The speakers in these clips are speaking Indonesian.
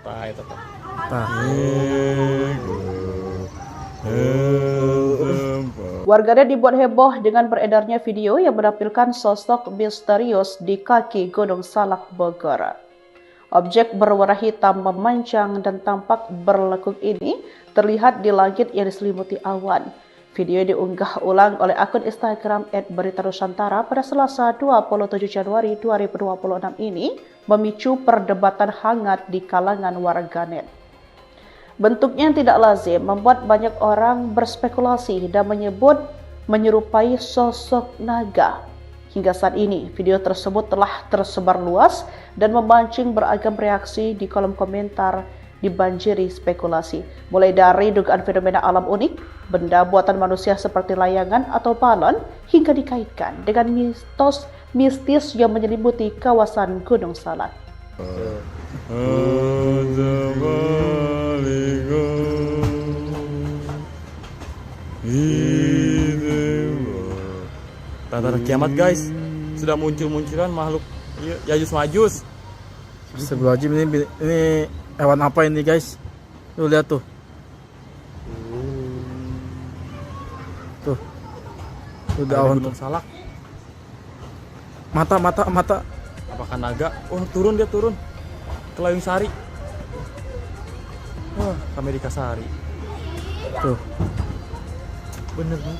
Tah, eta tah. Tah. Warganet dibuat heboh dengan beredarnya video yang menampilkan sosok misterius di kaki Gunung Salak, Bogor. Objek berwarna hitam memanjang dan tampak berlekuk ini terlihat di langit yang diselimuti awan. Video diunggah ulang oleh akun Instagram @beritanusantara pada Selasa 27 Januari 2026 ini memicu perdebatan hangat di kalangan warganet. Bentuknya yang tidak lazim membuat banyak orang berspekulasi dan menyebut menyerupai sosok naga. Hingga saat ini, video tersebut telah tersebar luas dan memancing beragam reaksi di kolom komentar dibanjiri spekulasi. Mulai dari dugaan fenomena alam unik, benda buatan manusia seperti layangan atau balon, hingga dikaitkan dengan mitos mistis yang menyelimuti kawasan Gunung Salak. Tanda kiamat guys, sudah munculan makhluk Yajuj Majus. Astagfirullahaladzim, ini hewan apa ini guys? Tuh lihat tuh. Tuh. Udah awan Gunung Salak. Mata. Apakah naga? Oh, turun dia turun. Ke Layung Sari. Wah, ke Amerika Sari. Tuh. Bener nih.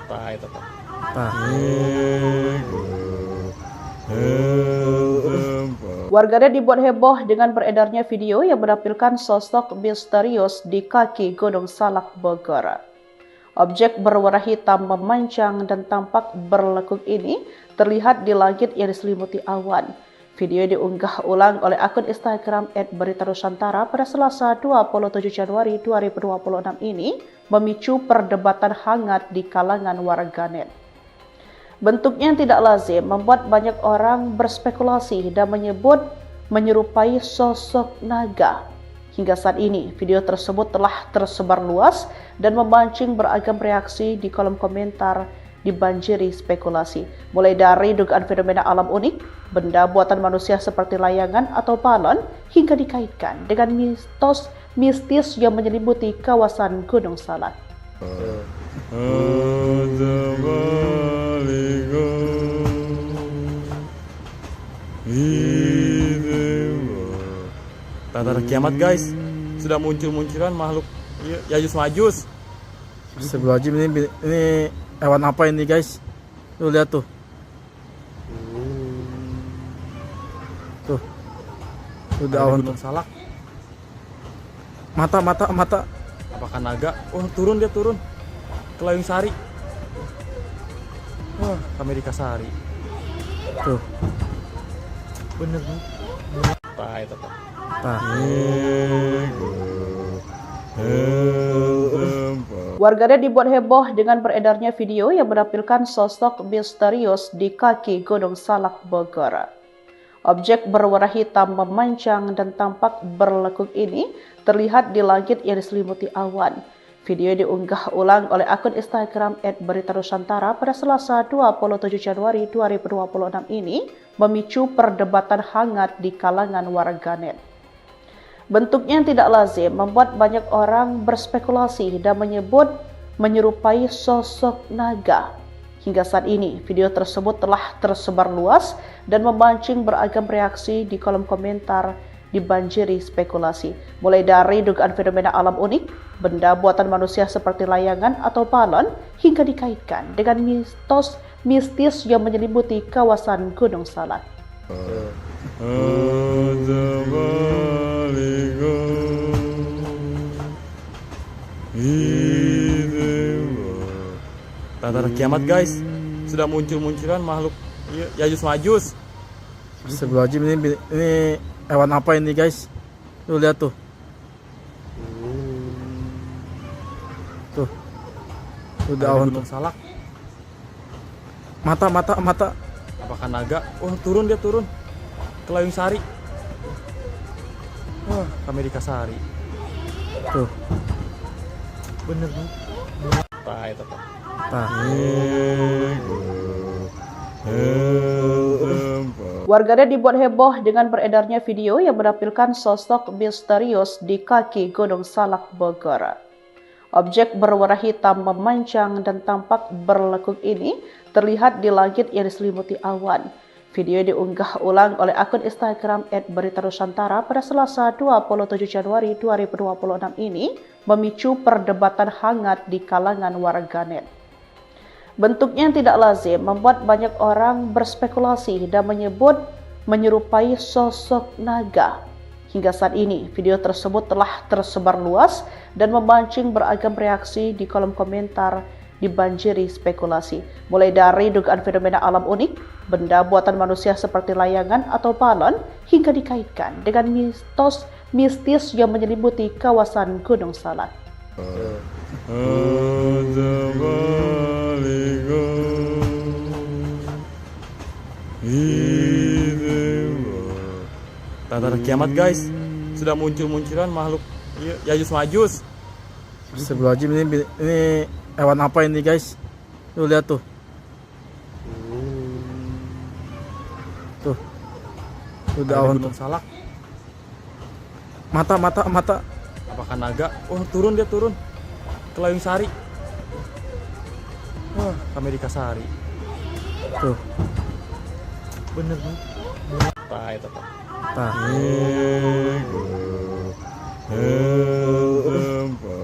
Tah, eta tah. Tah. Warganet dibuat heboh dengan beredarnya video yang menampilkan sosok misterius di kaki Gunung Salak, Bogor. Objek berwarna hitam memanjang dan tampak berlekuk ini terlihat di langit yang diselimuti awan. Video diunggah ulang oleh akun Instagram @beritanusantara pada Selasa 27 Januari 2026 ini memicu perdebatan hangat di kalangan warganet. Bentuknya yang tidak lazim membuat banyak orang berspekulasi dan menyebut menyerupai sosok naga. Hingga saat ini, video tersebut telah tersebar luas dan memancing beragam reaksi di kolom komentar dibanjiri spekulasi. Mulai dari dugaan fenomena alam unik, benda buatan manusia seperti layangan atau balon, hingga dikaitkan dengan mitos mistis yang menyelimuti kawasan Gunung Salak. Tanda kiamat guys, sudah munculan makhluk Yajuj Majus. Astagfirullahaladzim, ini hewan apa ini guys? Tuh lihat tuh. Tuh. Udah awan Gunung Salak. Mata. Apakah naga? Oh, turun dia turun. Ke Layung Sari. Wah, ke Amerika Sari. Tuh. Bener nih. Tah, eta tah. Tah. Warganet dibuat heboh dengan beredarnya video yang menampilkan sosok misterius di kaki Gunung Salak, Bogor. Objek berwarna hitam memanjang dan tampak berlekuk ini terlihat di langit yang diselimuti awan. Video diunggah ulang oleh akun Instagram @beritanusantara pada Selasa 27 Januari 2026 ini memicu perdebatan hangat di kalangan warganet. Bentuknya yang tidak lazim membuat banyak orang berspekulasi dan menyebut menyerupai sosok naga. Hingga saat ini, video tersebut telah tersebar luas dan memancing beragam reaksi di kolom komentar dibanjiri spekulasi. Mulai dari dugaan fenomena alam unik, benda buatan manusia seperti layangan atau balon, hingga dikaitkan dengan mitos mistis yang menyelimuti kawasan Gunung Salak. Tanda kiamat guys, sudah munculan makhluk Yajuj Majus. Astagfirullahaladzim, ini hewan apa ini guys? Tuh lihat tuh. Tuh. Udah awan Gunung Salak. Mata. Apakah naga? Oh, turun dia turun. Ke Layung Sari. Wah, ke Amerika Sari. Tuh. Bener nih. Tah, eta tah. Tah. Warganet dibuat heboh dengan beredarnya video yang menampilkan sosok misterius di kaki Gunung Salak Bogor. Objek berwarna hitam memanjang dan tampak berlekuk ini terlihat di langit yang diselimuti awan. Video diunggah ulang oleh akun Instagram @beritanusantara pada Selasa 27 Januari 2026 ini memicu perdebatan hangat di kalangan warganet. Bentuknya yang tidak lazim membuat banyak orang berspekulasi dan menyebut menyerupai sosok naga. Hingga saat ini, video tersebut telah tersebar luas dan memancing beragam reaksi di kolom komentar dibanjiri spekulasi. Mulai dari dugaan fenomena alam unik, benda buatan manusia seperti layangan atau balon, hingga dikaitkan dengan mitos mistis yang menyelimuti kawasan Gunung Salak. Tanda kiamat guys, sudah munculan makhluk Yajuj Majuj. Astagfirullahaladzim, ini hewan apa ini guys? Tuh lihat tuh. Tuh daun Gunung Salak. Mata. Apakah naga? Oh turun dia turun ke Layung Sari. Wah, Amerika Sari. Tuh. Bener nih. Itu.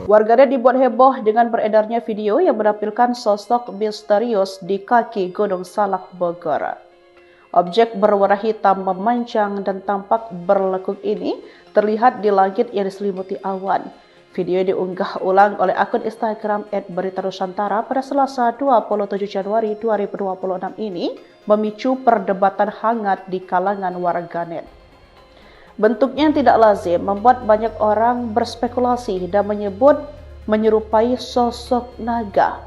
Warganet dibuat heboh dengan beredarnya video yang menampilkan sosok misterius di kaki Gunung Salak Bogor. Objek berwarna hitam memanjang dan tampak berlekuk ini terlihat di langit yang diselimuti awan. Video diunggah ulang oleh akun Instagram @beritanusantara pada Selasa 27 Januari 2026 ini memicu perdebatan hangat di kalangan warganet. Bentuknya yang tidak lazim membuat banyak orang berspekulasi dan menyebut menyerupai sosok naga.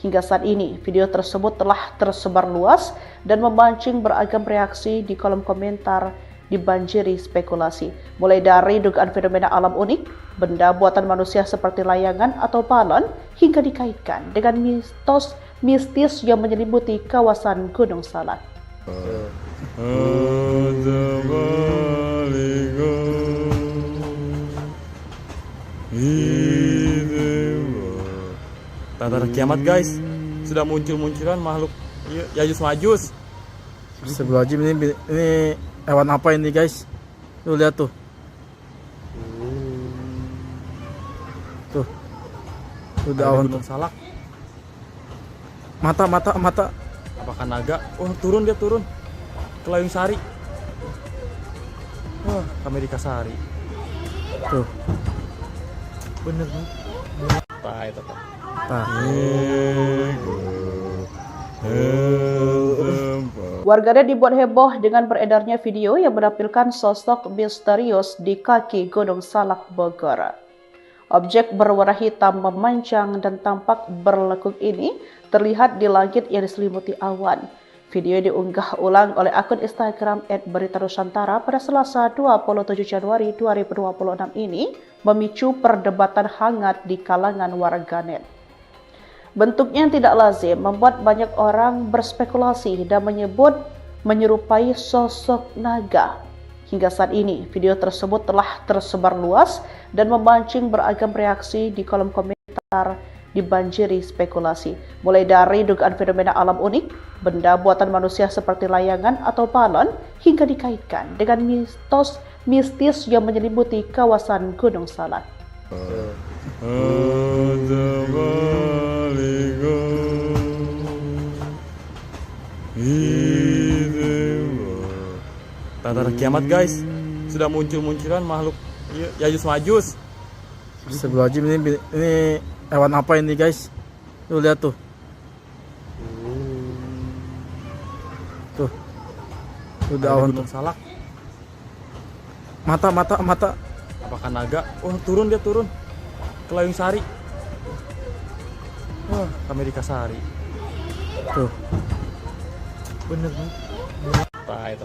Hingga saat ini, video tersebut telah tersebar luas dan memancing beragam reaksi di kolom komentar dibanjiri spekulasi. Mulai dari dugaan fenomena alam unik, benda buatan manusia seperti layangan atau balon, hingga dikaitkan dengan mitos mistis yang menyelimuti kawasan Gunung Salak. Tanda kiamat guys, sudah munculan makhluk Yajuj Majuj. Astagfirullahaladzim, ini hewan apa ini guys? Tuh lihat tuh. Tuh daun Gunung Salak. Mata. Apakah naga? Oh turun dia turun ke Layung Sari. Wah, Amerika Sari. Tuh. Bener nih. Itu. Warganet dibuat heboh dengan beredarnya video yang menampilkan sosok misterius di kaki Gunung Salak Bogor. Objek berwarna hitam memanjang dan tampak berlekuk ini terlihat di langit yang diselimuti awan. Video diunggah ulang oleh akun Instagram @beritanusantara pada Selasa 27 Januari 2026 ini memicu perdebatan hangat di kalangan warganet. Bentuknya yang tidak lazim membuat banyak orang berspekulasi dan menyebut menyerupai sosok naga. Hingga saat ini, video tersebut telah tersebar luas dan memancing beragam reaksi di kolom komentar dibanjiri spekulasi. Mulai dari dugaan fenomena alam unik, benda buatan manusia seperti layangan atau balon, hingga dikaitkan dengan mitos mistis yang menyelimuti kawasan Gunung Salak. Tanda kiamat guys, sudah munculan makhluk Yajuj Majuj. Astagfirullahaladzim, ini hewan apa ini guys? Tuh lihat tuh. Tuh daun Gunung Salak. Mata. Apakah naga? Oh turun dia turun ke Layung Sari. Wah, Amerika Sari. Tuh. Bener nih. Itu.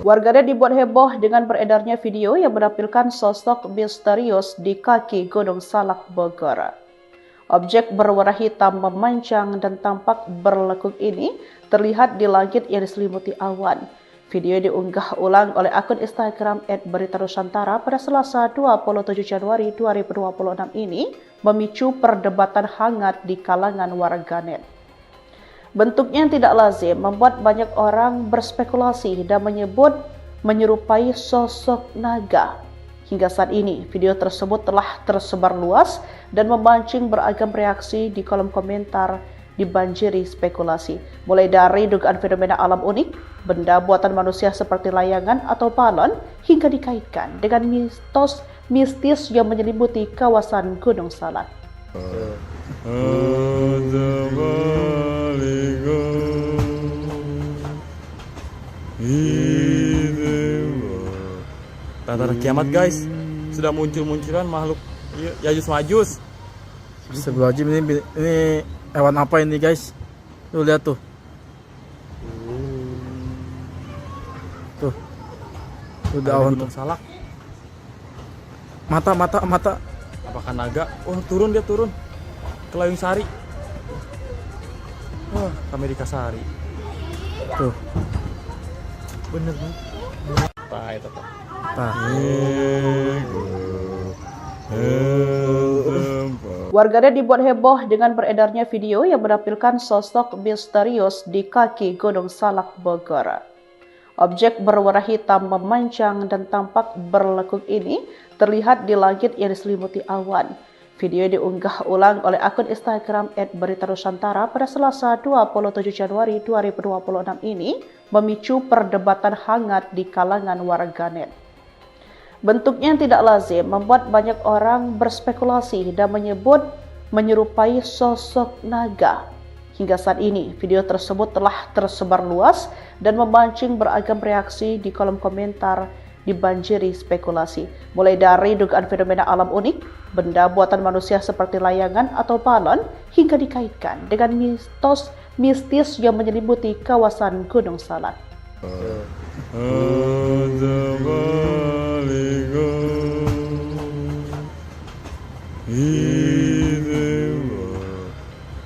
Warganet dibuat heboh dengan beredarnya video yang menampilkan sosok misterius di kaki Gunung Salak Bogor. Objek berwarna hitam memanjang dan tampak berlekuk ini terlihat di langit yang diselimuti awan. Video diunggah ulang oleh akun Instagram @beritanusantara pada Selasa 27 Januari 2026 ini memicu perdebatan hangat di kalangan warganet. Bentuknya yang tidak lazim membuat banyak orang berspekulasi dan menyebut menyerupai sosok naga. Hingga saat ini, video tersebut telah tersebar luas dan memancing beragam reaksi di kolom komentar dibanjiri spekulasi. Mulai dari dugaan fenomena alam unik, benda buatan manusia seperti layangan atau balon, hingga dikaitkan dengan mitos mistis yang menyelimuti kawasan Gunung Salak. Tanda kiamat guys, sudah munculan makhluk Yajuj Majus. Astagfirullahaladzim, ini hewan apa ini guys? Tuh lihat tuh. Tuh. Udah awan tuh. Gunung Salak. Mata. Apakah naga? Oh, turun dia turun. Ke Layung Sari. Wah, ke Amerika Sari. Tuh. Bener nih. Itu. Warganet dibuat heboh dengan beredarnya video yang menampilkan sosok misterius di kaki Gunung Salak Bogor. Objek berwarna hitam memanjang dan tampak berlekuk ini terlihat di langit yang diselimuti awan. Video diunggah ulang oleh akun Instagram @beritanusantara pada Selasa 27 Januari 2026 ini memicu perdebatan hangat di kalangan warganet. Bentuknya yang tidak lazim membuat banyak orang berspekulasi dan menyebut menyerupai sosok naga. Hingga saat ini, video tersebut telah tersebar luas dan memancing beragam reaksi di kolom komentar dibanjiri spekulasi. Mulai dari dugaan fenomena alam unik, benda buatan manusia seperti layangan atau balon, hingga dikaitkan dengan mitos mistis yang menyelimuti kawasan Gunung Salak.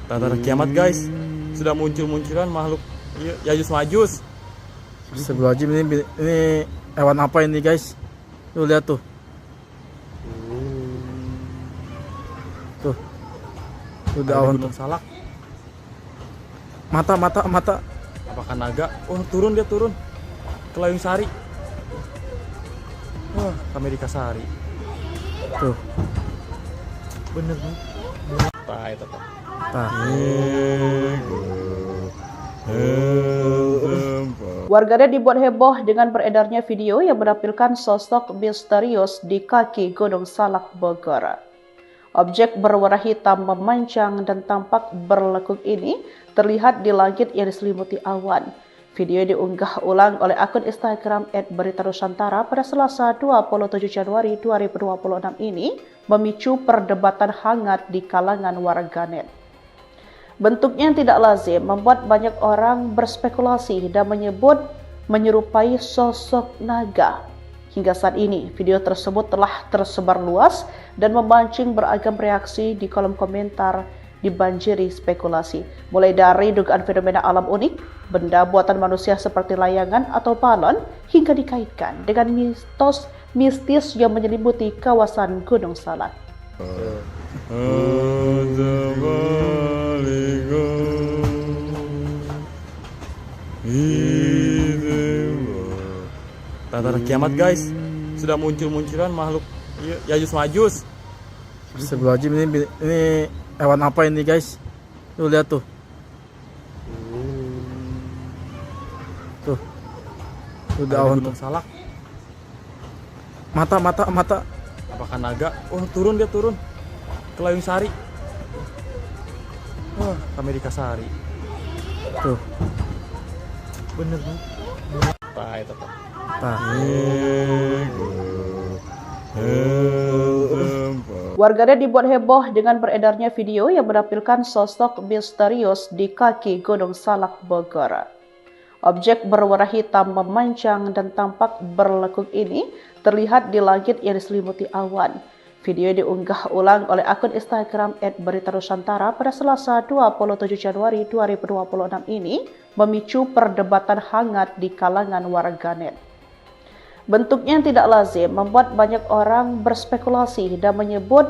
Tanda kiamat guys, sudah munculan makhluk Yajuj Majus. Astagfirullahaladzim, ini hewan apa ini guys? Tuh lihat tuh. Tuh. Udah awan tuh. Gunung Salak. Mata. Apakah naga? Oh, turun dia turun. Ke Layung Sari. Wah, ke Amerika Sari. Tuh. Bener nih. Itu. Warganet dibuat heboh dengan beredarnya video yang menampilkan sosok misterius di kaki Gunung Salak Bogor. Objek berwarna hitam memanjang dan tampak berlekuk ini terlihat di langit yang diselimuti awan. Video diunggah ulang oleh akun Instagram @beritanusantara pada Selasa 27 Januari 2026 ini memicu perdebatan hangat di kalangan warganet. Bentuknya yang tidak lazim membuat banyak orang berspekulasi dan menyebut menyerupai sosok naga. Hingga saat ini, video tersebut telah tersebar luas dan memancing beragam reaksi di kolom komentar dibanjiri spekulasi. Mulai dari dugaan fenomena alam unik, benda buatan manusia seperti layangan atau balon, hingga dikaitkan dengan mitos mistis yang menyelimuti kawasan Gunung Salak. Tanda kiamat guys, sudah munculan makhluk Yajuj Majus. Astagfirullahaladzim, ini hewan apa ini guys? Tuh lihat tuh. Tuh. Udah awan tuh. Gunung Salak. Mata. Apakah naga? Oh, turun dia turun. Ke Layung Sari. Wah, ke Amerika Sari. Tuh. Bener nih. Itu. Warganet dibuat heboh dengan beredarnya video yang menampilkan sosok misterius di kaki Gunung Salak Bogor. Objek berwarna hitam memanjang dan tampak berlekuk ini terlihat di langit yang diselimuti awan. Video diunggah ulang oleh akun Instagram @beritanusantara pada Selasa 27 Januari 2026 ini memicu perdebatan hangat di kalangan warganet. Bentuknya yang tidak lazim membuat banyak orang berspekulasi dan menyebut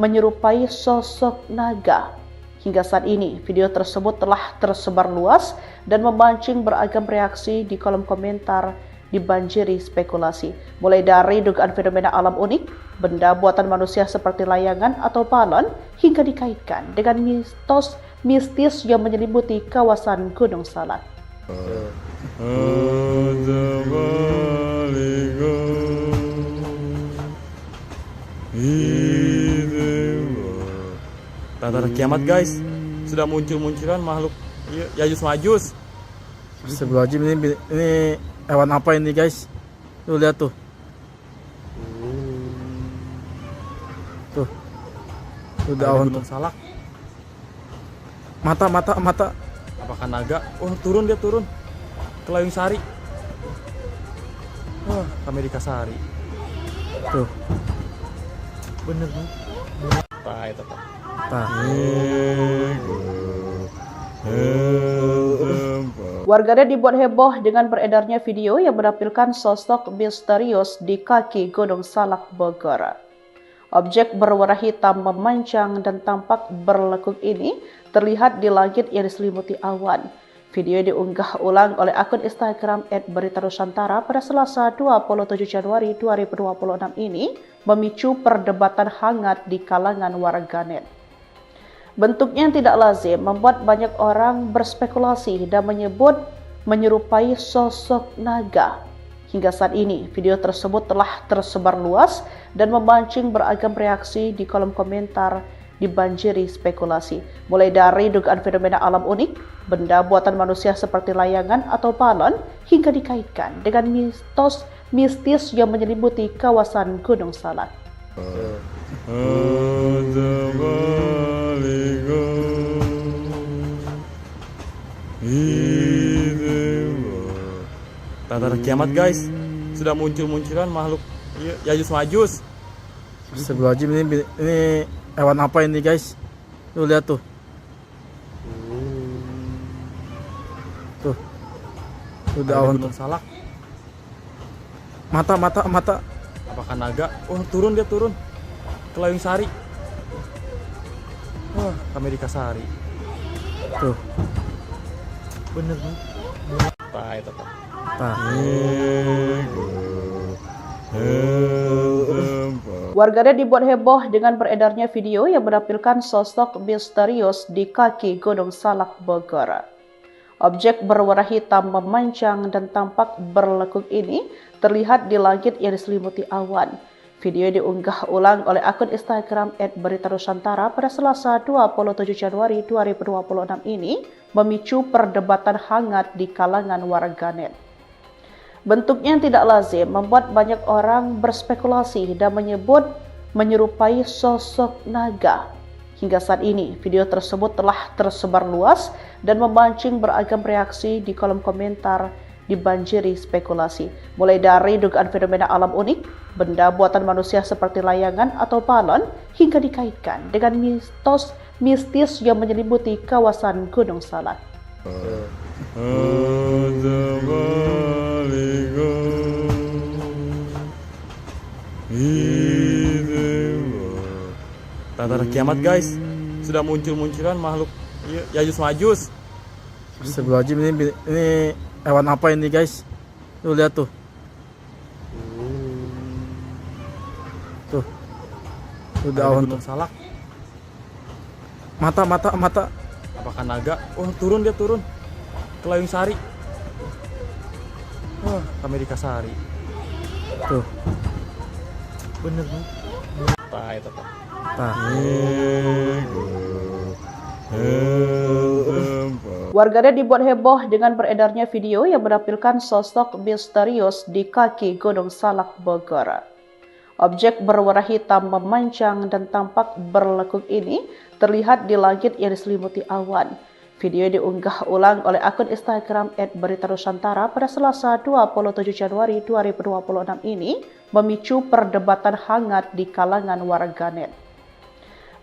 menyerupai sosok naga. Hingga saat ini, video tersebut telah tersebar luas dan memancing beragam reaksi di kolom komentar dibanjiri spekulasi. Mulai dari dugaan fenomena alam unik, benda buatan manusia seperti layangan atau balon, hingga dikaitkan dengan mitos mistis yang menyelimuti kawasan Gunung Salak. Tanda kiamat guys, sudah munculan makhluk Yajus Majus. Astagfirullahaladzim, ini hewan apa ini guys? Tuh lihat tuh. Tuh daun Gunung Salak. Mata. Apakah naga? Oh turun ke Layung Sari. Wah, ke Amerika Sari. Tuh. Bener nih. Itu. Warganet dibuat heboh dengan beredarnya video yang menampilkan sosok misterius di kaki Gunung Salak Bogor. Objek berwarna hitam memanjang dan tampak berlekuk ini terlihat di langit yang diselimuti awan. Video diunggah ulang oleh akun Instagram @beritanusantara pada Selasa 27 Januari 2026 ini memicu perdebatan hangat di kalangan warganet. Bentuknya yang tidak lazim membuat banyak orang berspekulasi dan menyebut menyerupai sosok naga. Hingga saat ini, video tersebut telah tersebar luas dan memancing beragam reaksi di kolom komentar dibanjiri spekulasi. Mulai dari dugaan fenomena alam unik, benda buatan manusia seperti layangan atau balon, hingga dikaitkan dengan mitos mistis yang menyelimuti kawasan Gunung Salak. Tanda kiamat guys, sudah munculan makhluk Yajus Majus. Astagfirullahaladzim, ini hewan apa ini guys? Tuh lihat tuh. Tuh daun. Gunung Salak. Mata. Apakah naga? Oh turun ke Layung Sari. Wah, ke Amerika Sari. Tuh. Bener nih. Itu. Warganet dibuat heboh dengan beredarnya video yang menampilkan sosok misterius di kaki Gunung Salak Bogor. Objek berwarna hitam memanjang dan tampak berlekuk ini terlihat di langit yang diselimuti awan. Video diunggah ulang oleh akun Instagram @beritanusantara pada Selasa 27 Januari 2026 ini memicu perdebatan hangat di kalangan warganet. Bentuknya yang tidak lazim membuat banyak orang berspekulasi dan menyebut menyerupai sosok naga. Hingga saat ini, video tersebut telah tersebar luas dan memancing beragam reaksi di kolom komentar dibanjiri spekulasi. Mulai dari dugaan fenomena alam unik, benda buatan manusia seperti layangan atau balon, hingga dikaitkan dengan mitos mistis yang menyelimuti kawasan Gunung Salak. Tanda kiamat guys, sudah munculan makhluk Yajus Majus. Astagfirullahaladzim, ini hewan apa ini guys? Tuh lihat tuh. Tuh daun. Gunung Salak. Mata. Apakah naga? Oh turun ke Layung Sari. Wah, ke Amerika Sari. Tuh. Bener nih. Itu. Warganet dibuat heboh dengan beredarnya video yang menampilkan sosok misterius di kaki Gunung Salak Bogor. Objek berwarna hitam memanjang dan tampak berlekuk ini terlihat di langit yang diselimuti awan. Video diunggah ulang oleh akun Instagram @beritanusantara pada Selasa 27 Januari 2026 ini memicu perdebatan hangat di kalangan warganet.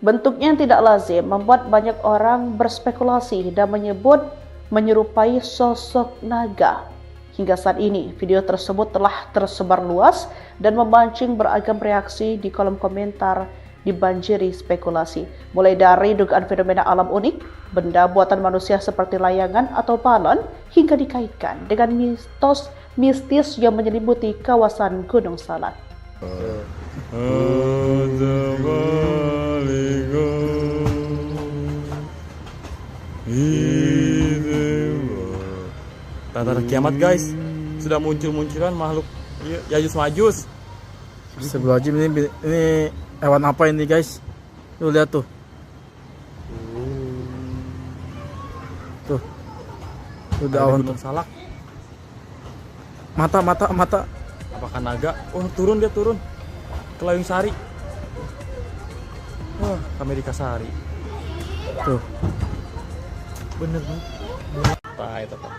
Bentuknya yang tidak lazim membuat banyak orang berspekulasi dan menyebut menyerupai sosok naga. Hingga saat ini, video tersebut telah tersebar luas dan memancing beragam reaksi di kolom komentar dibanjiri spekulasi. Mulai dari dugaan fenomena alam unik, benda buatan manusia seperti layangan atau balon, hingga dikaitkan dengan mitos mistis yang menyelimuti kawasan Gunung Salak. Tanda kiamat guys, sudah munculan makhluk Yajuj Majuj. Astagfirullahaladzim, ini hewan apa ini guys? Tuh lihat tuh. Tuh. Udah awan tuh. Gunung Salak. Mata. Apakah naga? Oh, turun dia turun. Ke Layung Sari. Wah, Amerika Sari. Tuh. Bener nih. Tah, itu tah.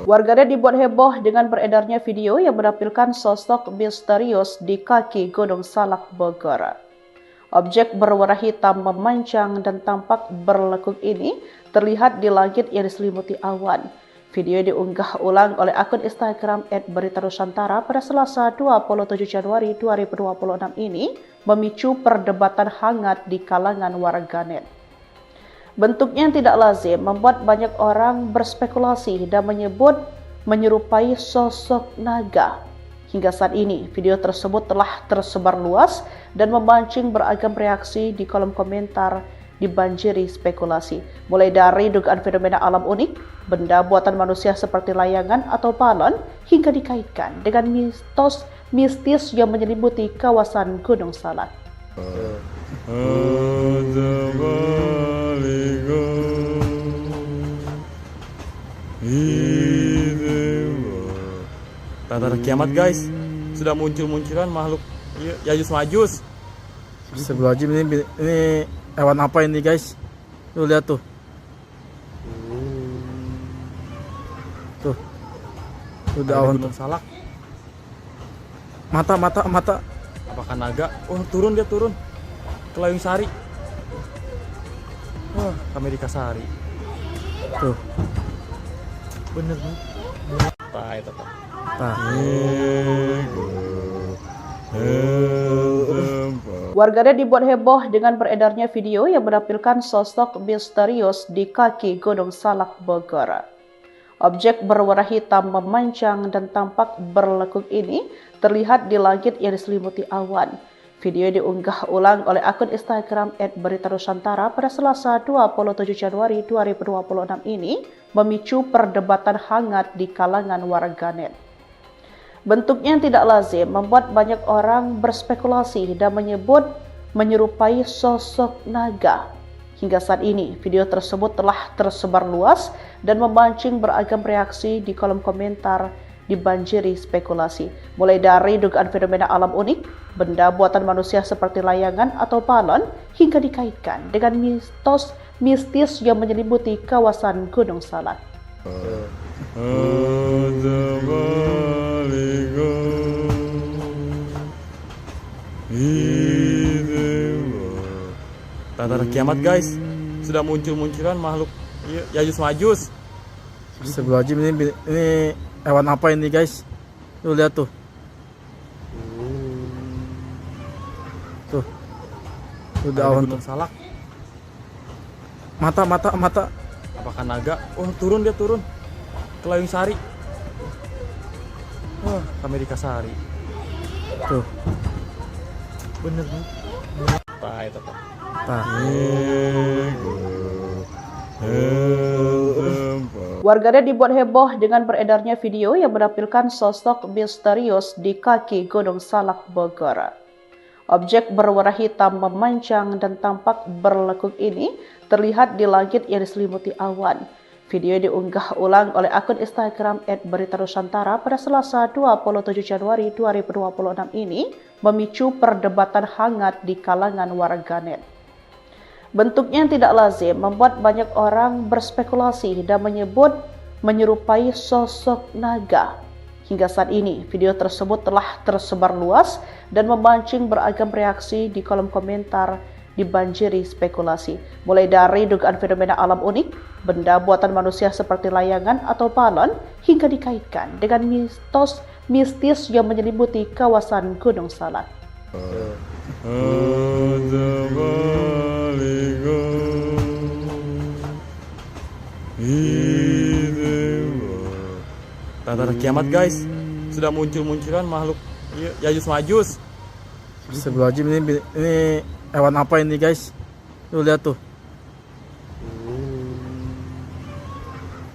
Warganet dibuat heboh dengan beredarnya video yang menampilkan sosok misterius di kaki Gunung Salak Bogor. Objek berwarna hitam memanjang dan tampak berlekuk ini terlihat di langit yang diselimuti awan. Video diunggah ulang oleh akun Instagram @beritanusantara pada Selasa 27 Januari 2026 ini memicu perdebatan hangat di kalangan warganet. Bentuknya yang tidak lazim membuat banyak orang berspekulasi dan menyebut menyerupai sosok naga. Hingga saat ini, video tersebut telah tersebar luas dan memancing beragam reaksi di kolom komentar dibanjiri spekulasi. Mulai dari dugaan fenomena alam unik, benda buatan manusia seperti layangan atau balon, hingga dikaitkan dengan mitos mistis yang menyelimuti kawasan Gunung Salak. Tanda kiamat guys, sudah munculan makhluk Yajuj Majuj. Astagfirullahaladzim, ini hewan apa ini guys? Tuh lihat tuh. Tuh. Udah awan tuh. Gunung Salak. Mata. Apakah naga? Oh, turun dia turun. Ke Layung Sari. Wah, Amerika Sari. Tuh. Bener nih. Tah, itu tah. Warganet dibuat heboh dengan beredarnya video yang menampilkan sosok misterius di kaki Gunung Salak Bogor. Objek berwarna hitam memanjang dan tampak berlekuk ini terlihat di langit yang diselimuti awan. Video diunggah ulang oleh akun Instagram @beritanusantara pada Selasa 27 Januari 2026 ini memicu perdebatan hangat di kalangan warganet. Bentuknya yang tidak lazim membuat banyak orang berspekulasi dan menyebut menyerupai sosok naga. Hingga saat ini, video tersebut telah tersebar luas dan memancing beragam reaksi di kolom komentar dibanjiri spekulasi. Mulai dari dugaan fenomena alam unik, benda buatan manusia seperti layangan atau balon, hingga dikaitkan dengan mitos mistis yang menyelimuti kawasan Gunung Salak. Tanda kiamat guys, sudah munculan makhluk Yajuj Majuj. Astagfirullahaladzim, ini hewan apa ini guys? Tuh lihat tuh. Tuh. Udah awan tuh. Gunung Salak. Mata. Apakah naga? Oh, turun dia turun. Ke Layung Sari. Wah, Amerika Sari. Tuh. Bener nih. Tah, itu tah. Warganet dibuat heboh dengan beredarnya video yang menampilkan sosok misterius di kaki Gunung Salak Bogor. Objek berwarna hitam memanjang dan tampak berlekuk ini terlihat di langit yang diselimuti awan. Video diunggah ulang oleh akun Instagram @beritanusantara pada Selasa 27 Januari 2026 ini memicu perdebatan hangat di kalangan warganet. Bentuknya yang tidak lazim membuat banyak orang berspekulasi dan menyebut menyerupai sosok naga. Hingga saat ini, video tersebut telah tersebar luas dan memancing beragam reaksi di kolom komentar dibanjiri spekulasi. Mulai dari dugaan fenomena alam unik, benda buatan manusia seperti layangan atau balon, hingga dikaitkan dengan mitos mistis yang menyelimuti kawasan Gunung Salak. Tanda kiamat guys, sudah muncul-munculan makhluk Yajuj Majus. Astagfirullahaladzim, ini hewan apa ini guys? Tuh lihat tuh.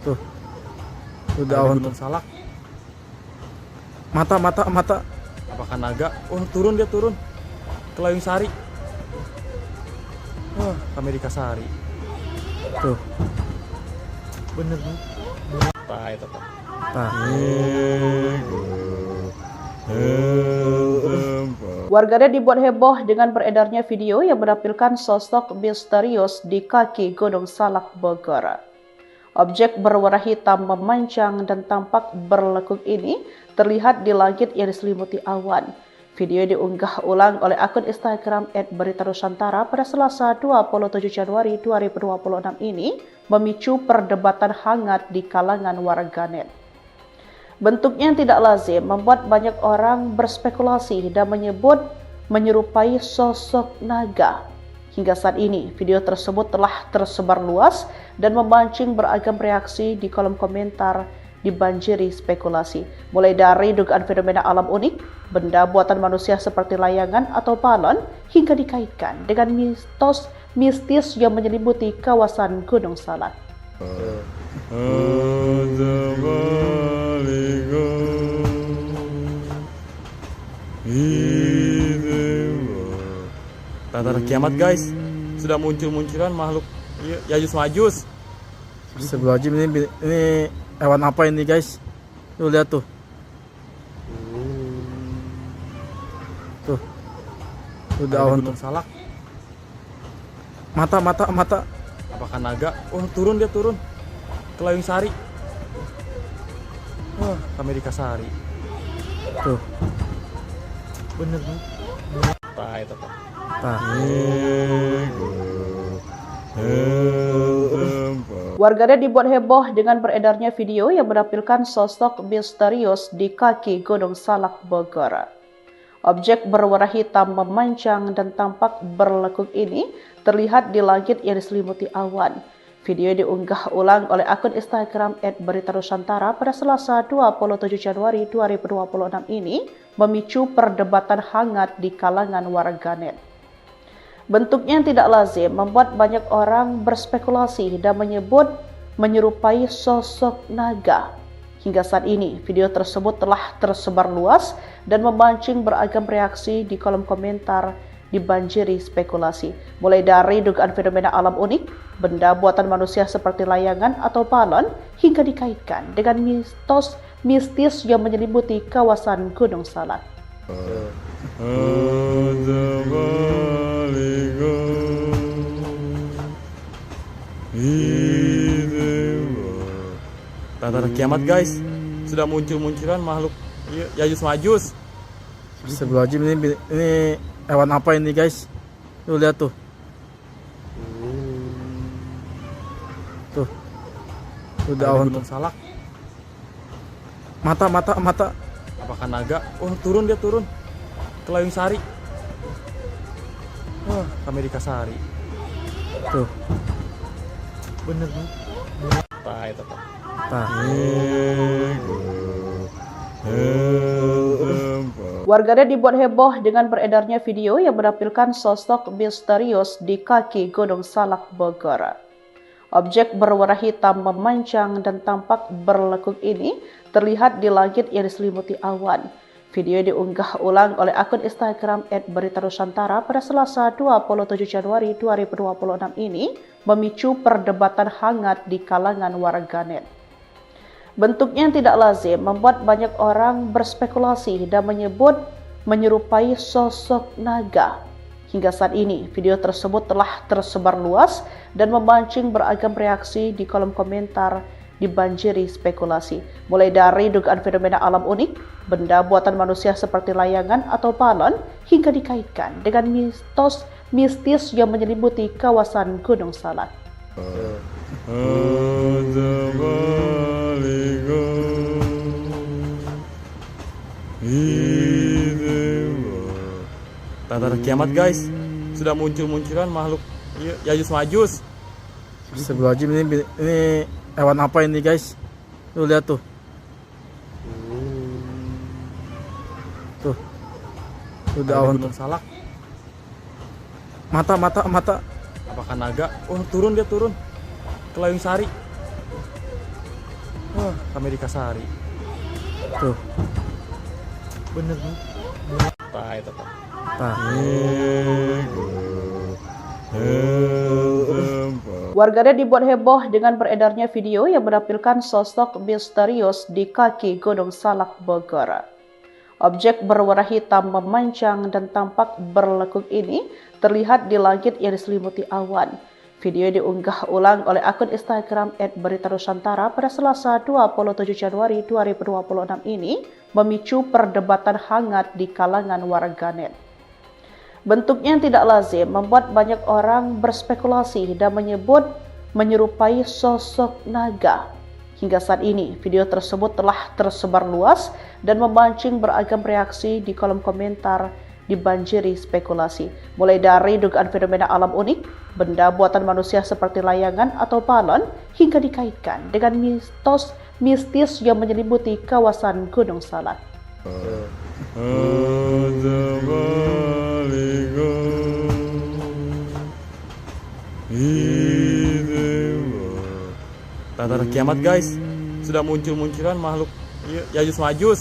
Tuh daun Gunung Salak. Mata. Apakah naga? Oh turun dia turun. Ke Layung Sari. Wah, ke Amerika Sari. Tuh. Bener nih. Itu. Warganet dibuat heboh dengan beredarnya video yang menampilkan sosok misterius di kaki Gunung Salak Bogor. Objek berwarna hitam memanjang dan tampak berlekuk ini terlihat di langit yang diselimuti awan. Video diunggah ulang oleh akun Instagram @beritanusantara pada Selasa 27 Januari 2026 ini memicu perdebatan hangat di kalangan warganet. Bentuknya yang tidak lazim membuat banyak orang berspekulasi dan menyebut menyerupai sosok naga. Hingga saat ini, video tersebut telah tersebar luas dan memancing beragam reaksi di kolom komentar dibanjiri spekulasi. Mulai dari dugaan fenomena alam unik, benda buatan manusia seperti layangan atau balon, hingga dikaitkan dengan mitos mistis yang menyelimuti kawasan Gunung Salak. Tanda kiamat guys, sudah muncul-munculan makhluk Yajuj Majus. Astagfirullahaladzim, ini hewan apa ini guys? Tuh lihat tuh. Tuh daun Gunung Salak. Mata. Apakah naga? Oh turun dia turun. Ke Layung Sari. Wah, ke Amerika Sari. Tuh. Bener nih. Itu. Warganet dibuat heboh dengan beredarnya video yang menampilkan sosok misterius di kaki Gunung Salak Bogor. Objek berwarna hitam memanjang dan tampak berlekuk ini terlihat di langit yang diselimuti awan. Video diunggah ulang oleh akun Instagram @beritanusantara pada Selasa 27 Januari 2026 ini memicu perdebatan hangat di kalangan warganet. Bentuknya yang tidak lazim membuat banyak orang berspekulasi dan menyebut menyerupai sosok naga. Hingga saat ini, video tersebut telah tersebar luas dan memancing beragam reaksi di kolom komentar dibanjiri spekulasi. Mulai dari dugaan fenomena alam unik, benda buatan manusia seperti layangan atau balon, hingga dikaitkan dengan mitos mistis yang menyelimuti kawasan Gunung Salak. Tanda kiamat guys, sudah muncul-munculan makhluk Yajuj Majus. Astagfirullahaladzim, ini hewan apa ini guys? Tuh lihat tuh. Tuh daun Gunung Salak. Mata. Apakah naga? Oh turun dia turun. Ke Layung Sari. Wah, ke Amerika Sari. Tuh. Bener nih. Itu. Warganet dibuat heboh dengan beredarnya video yang menampilkan sosok misterius di kaki Gunung Salak Bogor. Objek berwarna hitam memanjang dan tampak berlekuk ini terlihat di langit yang diselimuti awan. Video diunggah ulang oleh akun Instagram @beritanusantara pada Selasa 27 Januari 2026 ini memicu perdebatan hangat di kalangan warganet. Bentuknya yang tidak lazim membuat banyak orang berspekulasi dan menyebut menyerupai sosok naga. Hingga saat ini, video tersebut telah tersebar luas dan memancing beragam reaksi di kolom komentar dibanjiri spekulasi. Mulai dari dugaan fenomena alam unik, benda buatan manusia seperti layangan atau balon, hingga dikaitkan dengan mitos mistis yang menyelimuti kawasan Gunung Salak. Tanda kiamat guys, sudah muncul-munculan makhluk Yajus Majus. Astagfirullahaladzim, ini hewan apa ini guys? Tuh lihat tuh. Tuh. Udah awan tuh. Gunung Salak. Mata. Apakah naga? Oh, turun dia turun. Ke Layung Sari. Wah, ke Amerika Sari. Tuh. Bener nih. Itu Pak. Warganet dibuat heboh dengan beredarnya video yang menampilkan sosok misterius di kaki Gunung Salak Bogor. Objek berwarna hitam memanjang dan tampak berlekuk ini terlihat di langit yang diselimuti awan. Video diunggah ulang oleh akun Instagram @beritanusantara pada Selasa 27 Januari 2026 ini memicu perdebatan hangat di kalangan warganet. Bentuknya yang tidak lazim membuat banyak orang berspekulasi dan menyebut menyerupai sosok naga. Hingga saat ini, video tersebut telah tersebar luas dan memancing beragam reaksi di kolom komentar dibanjiri spekulasi. Mulai dari dugaan fenomena alam unik, benda buatan manusia seperti layangan atau balon, hingga dikaitkan dengan mitos mistis yang menyelimuti kawasan Gunung Salak. Tanda kiamat guys, sudah muncul-munculan makhluk Yajus Majus.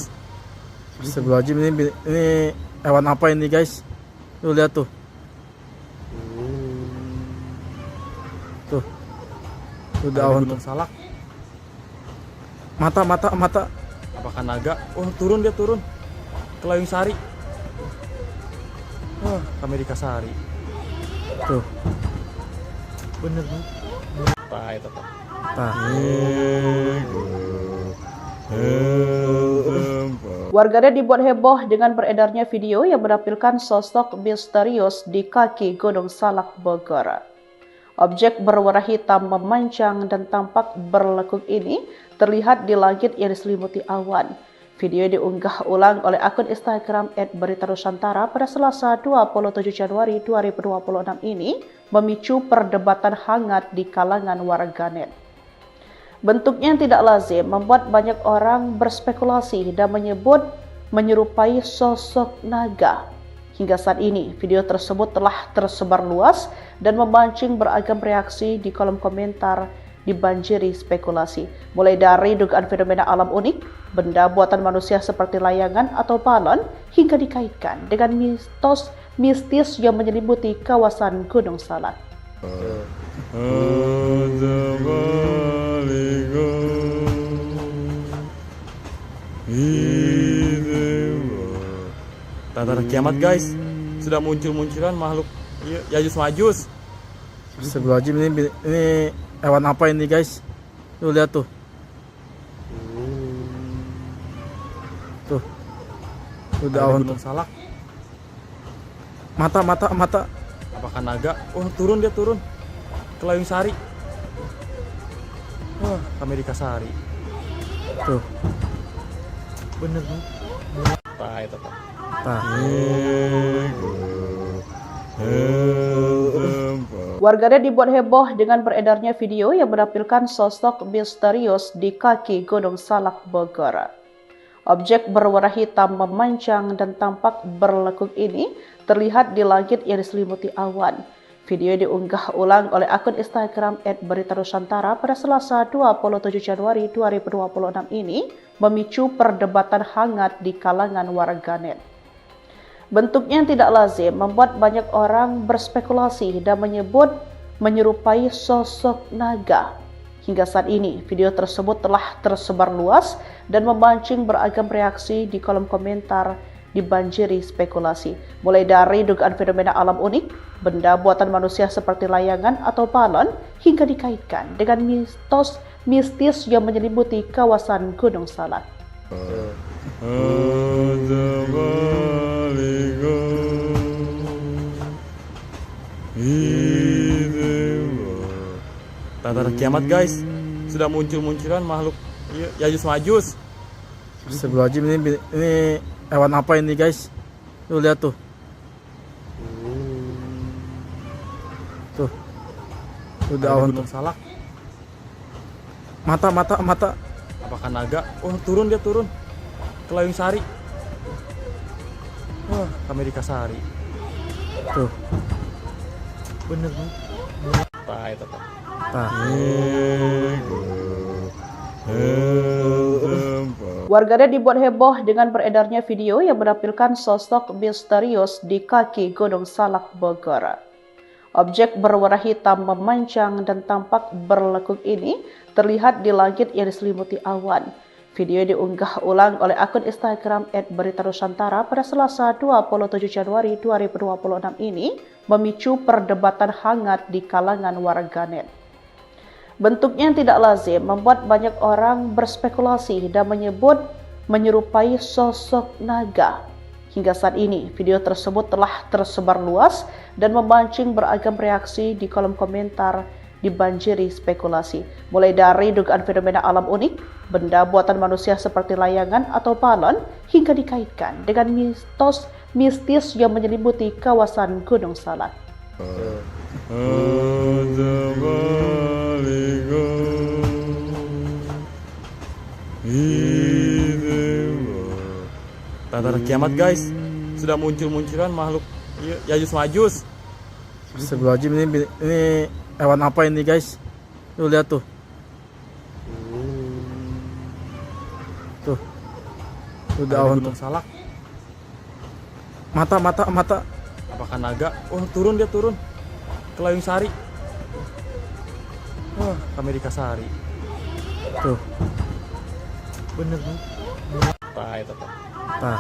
Astagfirullahaladzim, ini hewan apa ini guys? Tuh lihat tuh. Tuh. Udah awan tuh. Gunung Salak. Mata. Apakah naga? Oh, turun dia turun. Ke Layung Sari. Wah, ke Amerika Sari. Tuh. Bener nih. Itu Pak. Warganet dibuat heboh dengan beredarnya video yang menampilkan sosok misterius di kaki Gunung Salak Bogor. Objek berwarna hitam memanjang dan tampak berlekuk ini terlihat di langit yang diselimuti awan. Video diunggah ulang oleh akun Instagram @beritanusantara pada Selasa 27 Januari 2026 ini memicu perdebatan hangat di kalangan warganet. Bentuknya yang tidak lazim membuat banyak orang berspekulasi dan menyebut menyerupai sosok naga. Hingga saat ini, video tersebut telah tersebar luas dan memancing beragam reaksi di kolom komentar dibanjiri spekulasi. Mulai dari dugaan fenomena alam unik, benda buatan manusia seperti layangan atau balon, hingga dikaitkan dengan mitos mistis yang menyelimuti kawasan Gunung Salak. Tanda kiamat guys, sudah muncul-munculan makhluk Yajus Majus. Astagfirullahaladzim, ini hewan apa ini guys? Tuh lihat tuh. Tuh. Udah awan tuh. Gunung Salak. Mata. Apakah naga? Oh, turun dia turun. Ke Layung Sari. Wah, ke Amerika Sari. Tuh. Bener nih. Itu Pak. Warganet dibuat heboh dengan beredarnya video yang menampilkan sosok misterius di kaki Gunung Salak Bogor. Objek berwarna hitam memanjang dan tampak berlekuk ini terlihat di langit yang diselimuti awan. Video diunggah ulang oleh akun Instagram @beritanusantara pada Selasa 27 Januari 2026 ini memicu perdebatan hangat di kalangan warganet. Bentuknya yang tidak lazim membuat banyak orang berspekulasi dan menyebut menyerupai sosok naga. Hingga saat ini, video tersebut telah tersebar luas dan memancing beragam reaksi di kolom komentar dibanjiri spekulasi. Mulai dari dugaan fenomena alam unik, benda buatan manusia seperti layangan atau balon, hingga dikaitkan dengan mitos mistis yang menyelimuti kawasan Gunung Salak. Tanda kiamat guys, sudah munculan makhluk Yajuj Majus. Astagfirullahaladzim, ini hewan apa ini guys? Tuh lihat tuh. Tuh. Udah awan tuh. Gunung Salak. Mata. Apakah naga? Oh, turun dia turun. Ke Layung Sari. Wah, ke Amerika Sari. Tuh. Bener nih. Itu. Nah. Warganet dibuat heboh dengan beredarnya video yang menampilkan sosok misterius di kaki Gunung Salak Bogor. Objek berwarna hitam memanjang dan tampak berlekuk ini terlihat di langit yang diselimuti awan. Video diunggah ulang oleh akun Instagram @beritanusantara pada Selasa 27 Januari 2026 ini memicu perdebatan hangat di kalangan warganet. Bentuknya yang tidak lazim membuat banyak orang berspekulasi dan menyebut menyerupai sosok naga. Hingga saat ini, video tersebut telah tersebar luas dan memancing beragam reaksi di kolom komentar dibanjiri spekulasi. Mulai dari dugaan fenomena alam unik, benda buatan manusia seperti layangan atau balon, hingga dikaitkan dengan mitos mistis yang menyelimuti kawasan Gunung Salak. Tanda kiamat guys, sudah munculan makhluk Yajuj Majus. Astagfirullahaladzim, ini hewan apa ini guys? Tuh lihat tuh. Tuh. Udah awan tuh. Gunung Salak. Mata. Apakah naga? Oh, turun dia turun. Ke Layung Sari. Wah, ke Amerika Sari. Tuh. Bener nih. Itu. Nah.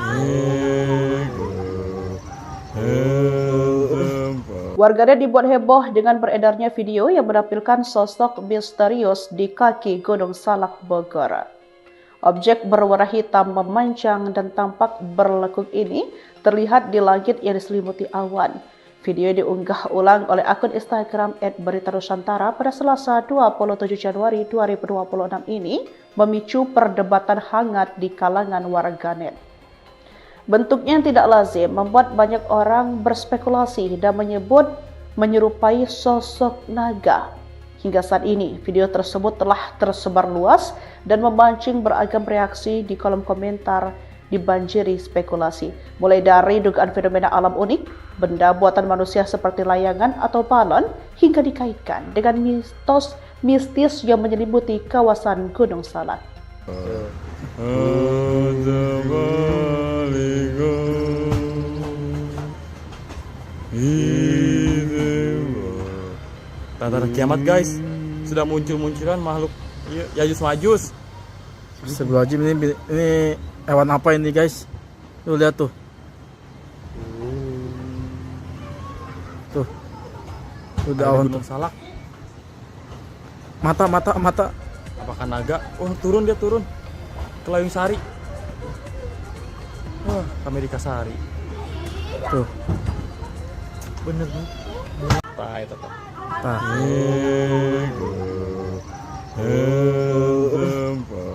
Warganet dibuat heboh dengan beredarnya video yang menampilkan sosok misterius di kaki Gunung Salak Bogor. Objek berwarna hitam memanjang dan tampak berlekuk ini terlihat di langit yang diselimuti awan. Video diunggah ulang oleh akun Instagram @beritanusantara pada Selasa 27 Januari 2026 ini memicu perdebatan hangat di kalangan warganet. Bentuknya yang tidak lazim membuat banyak orang berspekulasi dan menyebut menyerupai sosok naga. Hingga saat ini, video tersebut telah tersebar luas dan memancing beragam reaksi di kolom komentar dibanjiri spekulasi. Mulai dari dugaan fenomena alam unik, benda buatan manusia seperti layangan atau balon, hingga dikaitkan dengan mitos mistis yang menyelimuti kawasan Gunung Salak. Tanda kiamat guys, sudah munculan makhluk Yajuj Majus. Astagfirullahaladzim, ini hewan apa ini guys? Tuh lihat tuh. Tuh. Udah awan tuh. Gunung Salak. Mata. Apakah naga? Oh, turun dia turun. Ke Layung Sari. Wah, ke Amerika Sari. Tuh. Bener nih. Itu. Nah.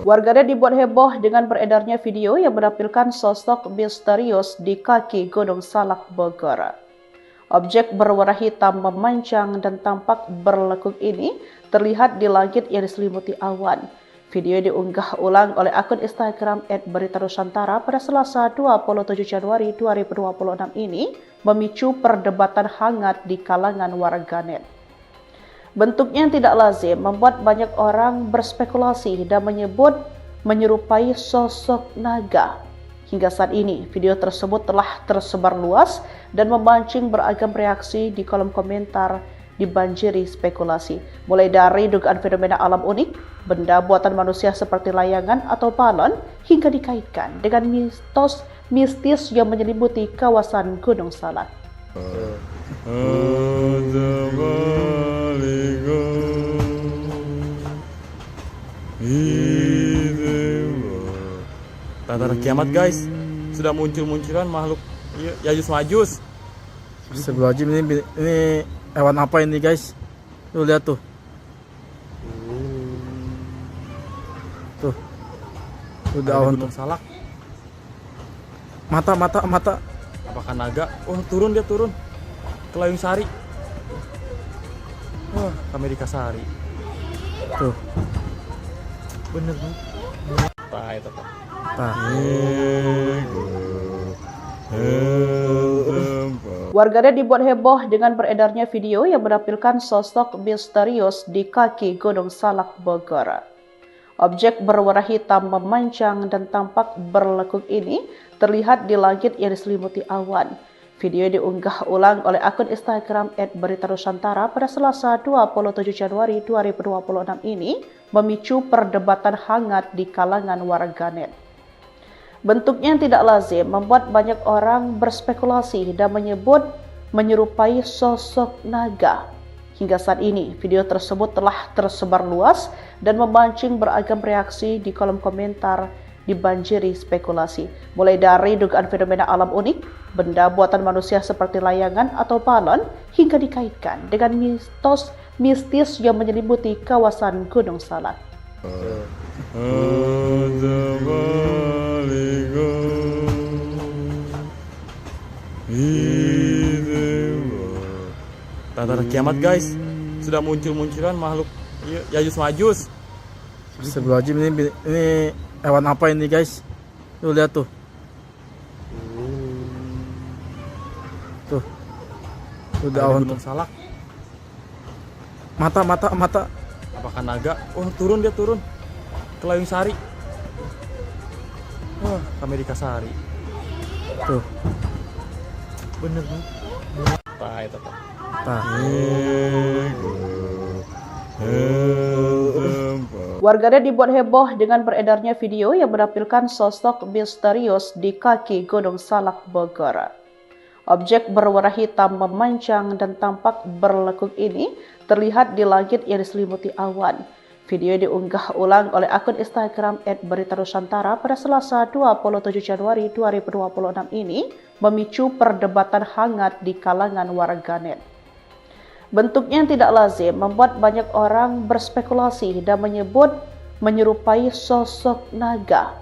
Warganet dibuat heboh dengan beredarnya video yang menampilkan sosok misterius di kaki Gunung Salak Bogor. Objek berwarna hitam memanjang dan tampak berlekuk ini terlihat di langit yang diselimuti awan. Video diunggah ulang oleh akun Instagram @berita_nusantara pada Selasa 27 Januari 2026 ini memicu perdebatan hangat di kalangan warganet. Bentuknya yang tidak lazim membuat banyak orang berspekulasi dan menyebut menyerupai sosok naga. Hingga saat ini, video tersebut telah tersebar luas dan memancing beragam reaksi di kolom komentar dibanjiri spekulasi. Mulai dari dugaan fenomena alam unik, benda buatan manusia seperti layangan atau balon, hingga dikaitkan dengan mitos mistis yang menyelimuti kawasan Gunung Salak. Tanda kiamat guys, sudah munculan makhluk Yajuj Majus. Astagfirullahaladzim, ini hewan apa ini guys? Tuh lihat tuh. Tuh. Udah awan tuh. Gunung Salak. Mata. Apakah naga? Oh, turun dia turun. Ke Layung Sari. Wah, ke Amerika Sari. Tuh. Bener nih. Itu. Warganet dibuat heboh dengan beredarnya video yang menampilkan sosok misterius di kaki Gunung Salak Bogor. Objek berwarna hitam memanjang dan tampak berlekuk ini terlihat di langit yang diselimuti awan. Video diunggah ulang oleh akun Instagram @berita_nusantara pada Selasa 27 Januari 2026 ini memicu perdebatan hangat di kalangan warganet. Bentuknya yang tidak lazim membuat banyak orang berspekulasi dan menyebut menyerupai sosok naga. Hingga saat ini, video tersebut telah tersebar luas dan memancing beragam reaksi di kolom komentar dibanjiri spekulasi. Mulai dari dugaan fenomena alam unik, benda buatan manusia seperti layangan atau balon, hingga dikaitkan dengan mitos mistis yang menyelimuti kawasan Gunung Salak. Tanda kiamat guys, sudah munculan makhluk Yajuj Majus. Astagfirullahaladzim, ini hewan apa ini guys? Tuh lihat tuh. Tuh. Udah awan tuh. Gunung Salak. Mata. Apakah naga? Oh, turun dia turun. Ke Layung Sari. Wah, ke Amerika Sari. Tuh. Bener nih. Itu. Warganet dibuat heboh dengan beredarnya video yang menampilkan sosok misterius di kaki Gunung Salak Bogor. Objek berwarna hitam memanjang dan tampak berlekuk ini terlihat di langit yang diselimuti awan. Video diunggah ulang oleh akun Instagram @berita_nusantara pada Selasa 27 Januari 2026 ini memicu perdebatan hangat di kalangan warganet. Bentuknya yang tidak lazim membuat banyak orang berspekulasi dan menyebut menyerupai sosok naga.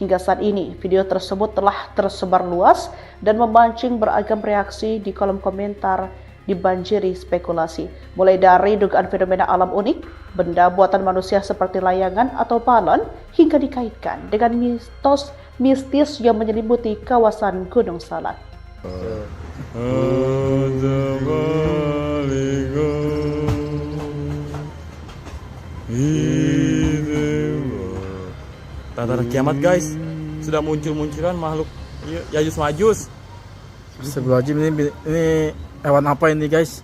Hingga saat ini, video tersebut telah tersebar luas dan memancing beragam reaksi di kolom komentar dibanjiri spekulasi. Mulai dari dugaan fenomena alam unik, benda buatan manusia seperti layangan atau balon, hingga dikaitkan dengan mitos mistis yang menyelimuti kawasan Gunung Salak. Tanda kiamat guys, sudah munculan makhluk Yajuj Majus. Astagfirullahaladzim, ini hewan apa ini guys?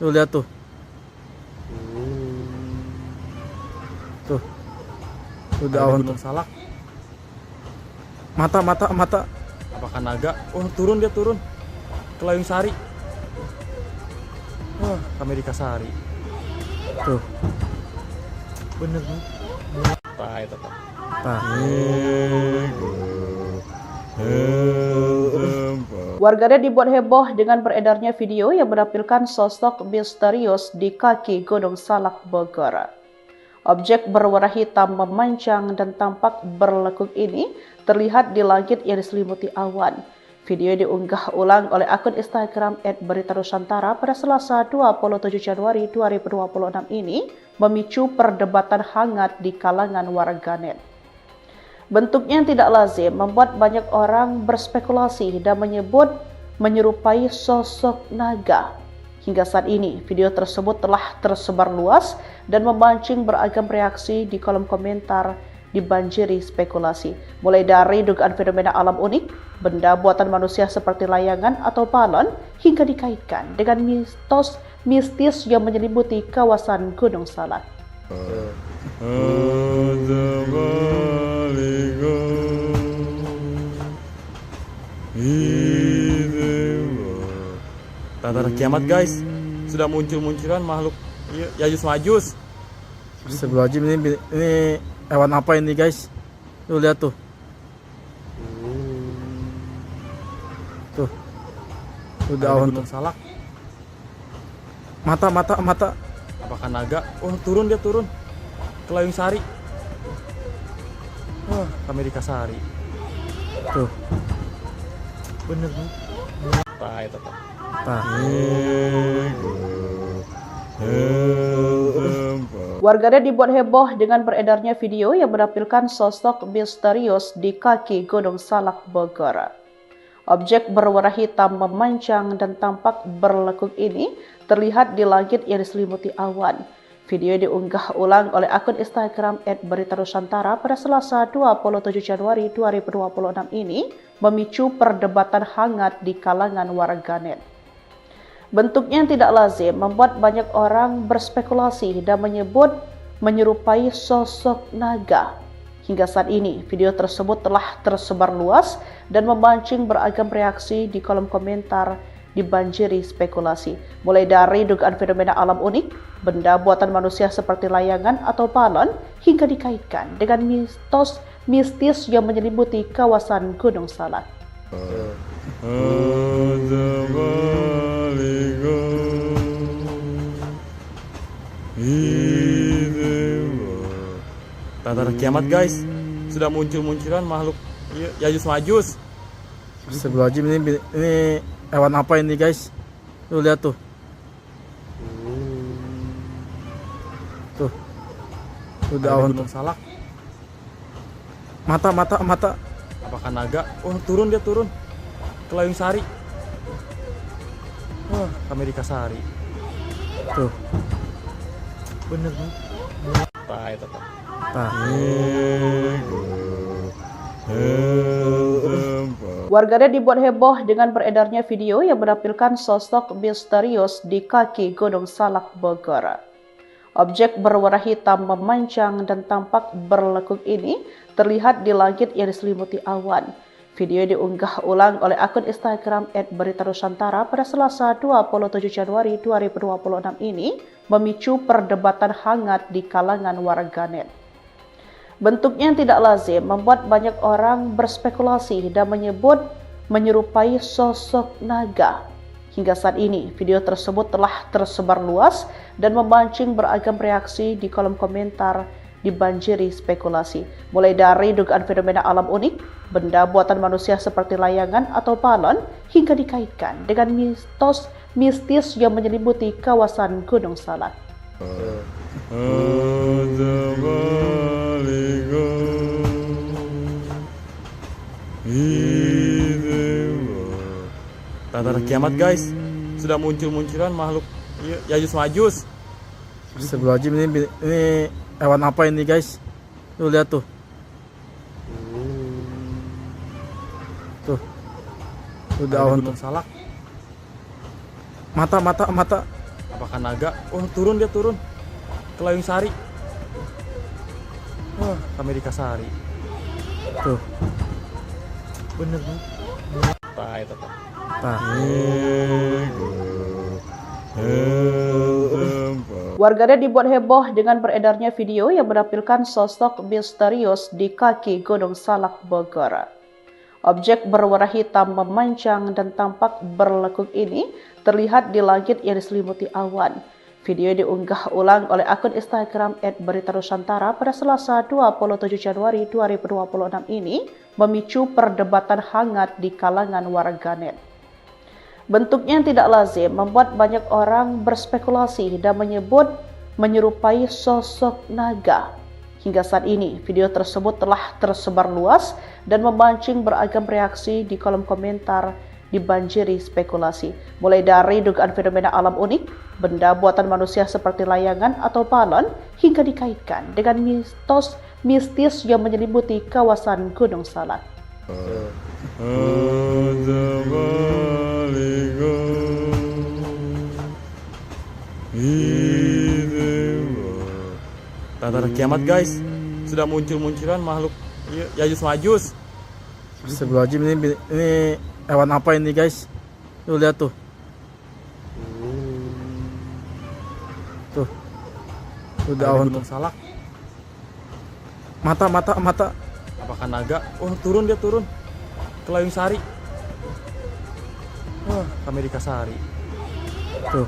Tuh lihat tuh. Tuh. Udah awan tuh. Gunung Salak. Mata. Apakah naga? Oh, turun dia turun. Ke Layung Sari. Wah, ke Amerika Sari. Tuh. Bener nih. Itu. Warganet dibuat heboh dengan beredarnya video yang menampilkan sosok misterius di kaki Gunung Salak Bogor. Objek berwarna hitam memanjang dan tampak berlekuk ini terlihat di langit yang diselimuti awan. Video diunggah ulang oleh akun Instagram @beritanusantara pada Selasa 27 Januari 2026 ini memicu perdebatan hangat di kalangan warganet. Bentuknya yang tidak lazim membuat banyak orang berspekulasi dan menyebut menyerupai sosok naga. Hingga saat ini, video tersebut telah tersebar luas dan memancing beragam reaksi di kolom komentar dibanjiri spekulasi. Mulai dari dugaan fenomena alam unik, benda buatan manusia seperti layangan atau balon, hingga dikaitkan dengan mitos mistis yang menyelimuti kawasan Gunung Salak. Tanda kiamat guys, sudah muncul-munculan makhluk Yajuj Majus. Astagfirullahaladzim, ini hewan apa ini guys? Tuh lihat tuh. Tuh. Udah awan tuh. Gunung Salak. Mata. Apakah naga? Oh, turun dia turun. Ke Layung Sari. Wah, ke Amerika Sari. Tuh. Bener nih. Itu. Nah. Warganet dibuat heboh dengan beredarnya video yang menampilkan sosok misterius di kaki Gunung Salak Bogor. Objek berwarna hitam memanjang dan tampak berlekuk ini terlihat di langit yang diselimuti awan. Video diunggah ulang oleh akun Instagram @beritanusantara pada Selasa 27 Januari 2026 ini memicu perdebatan hangat di kalangan warganet. Bentuknya yang tidak lazim membuat banyak orang berspekulasi dan menyebut menyerupai sosok naga. Hingga saat ini, video tersebut telah tersebar luas dan memancing beragam reaksi di kolom komentar dibanjiri spekulasi. Mulai dari dugaan fenomena alam unik, benda buatan manusia seperti layangan atau balon, hingga dikaitkan dengan mitos mistis yang menyelimuti kawasan Gunung Salak. Tanda kiamat guys, sudah muncul-munculan makhluk Yajuj Majus. Astagfirullahaladzim, ini hewan apa ini guys? Tuh lihat tuh. Tuh. Udah awan tuh. Gunung Salak. Mata. Apakah naga? Oh, turun dia turun. Ke Layung Sari. Wah, ke Amerika Sari. Tuh. Bener nih. Itu. Nah. Warganet dibuat heboh dengan beredarnya video yang menampilkan sosok misterius di kaki Gunung Salak Bogor. Objek berwarna hitam memanjang dan tampak berlekuk ini terlihat di langit yang diselimuti awan. Video diunggah ulang oleh akun Instagram @beritanusantara pada Selasa 27 Januari 2026 ini memicu perdebatan hangat di kalangan warganet. Bentuknya yang tidak lazim membuat banyak orang berspekulasi dan menyebut menyerupai sosok naga. Hingga saat ini, video tersebut telah tersebar luas dan memancing beragam reaksi di kolom komentar dibanjiri spekulasi. Mulai dari dugaan fenomena alam unik, benda buatan manusia seperti layangan atau balon, hingga dikaitkan dengan mitos mistis yang menyelimuti kawasan Gunung Salak. Tanda kiamat guys, sudah muncul-munculan makhluk Yajuj Majus. Astagfirullahaladzim, ini hewan apa ini guys? Tuh lihat tuh. Tuh. Udah awan tuh. Gunung Salak. Mata. Apakah naga? Oh, turun dia turun. Ke Layung Sari. Wah, ke Amerika Sari. Tuh. Bener nih. Itu. Nah. Warganet dibuat heboh dengan beredarnya video yang menampilkan sosok misterius di kaki Gunung Salak Bogor. Objek berwarna hitam memanjang dan tampak berlekuk ini terlihat di langit yang diselimuti awan. Video diunggah ulang oleh akun Instagram @beritanusantara pada Selasa 27 Januari 2026 ini memicu perdebatan hangat di kalangan warganet. Bentuknya yang tidak lazim membuat banyak orang berspekulasi dan menyebut menyerupai sosok naga. Hingga saat ini, video tersebut telah tersebar luas dan memancing beragam reaksi di kolom komentar dibanjiri spekulasi. Mulai dari dugaan fenomena alam unik, benda buatan manusia seperti layangan atau balon, hingga dikaitkan dengan mitos mistis yang menyelimuti kawasan Gunung Salak. Tanda kiamat guys, sudah munculan makhluk Yajuj Majus. Astagfirullahaladzim, ini hewan apa ini guys? Tuh lihat tuh. Tuh. Udah awan tuh. Gunung Salak. Mata. Apakah naga? Oh, turun dia turun. Ke Layung Sari. Wah, Amerika Sari. Tuh.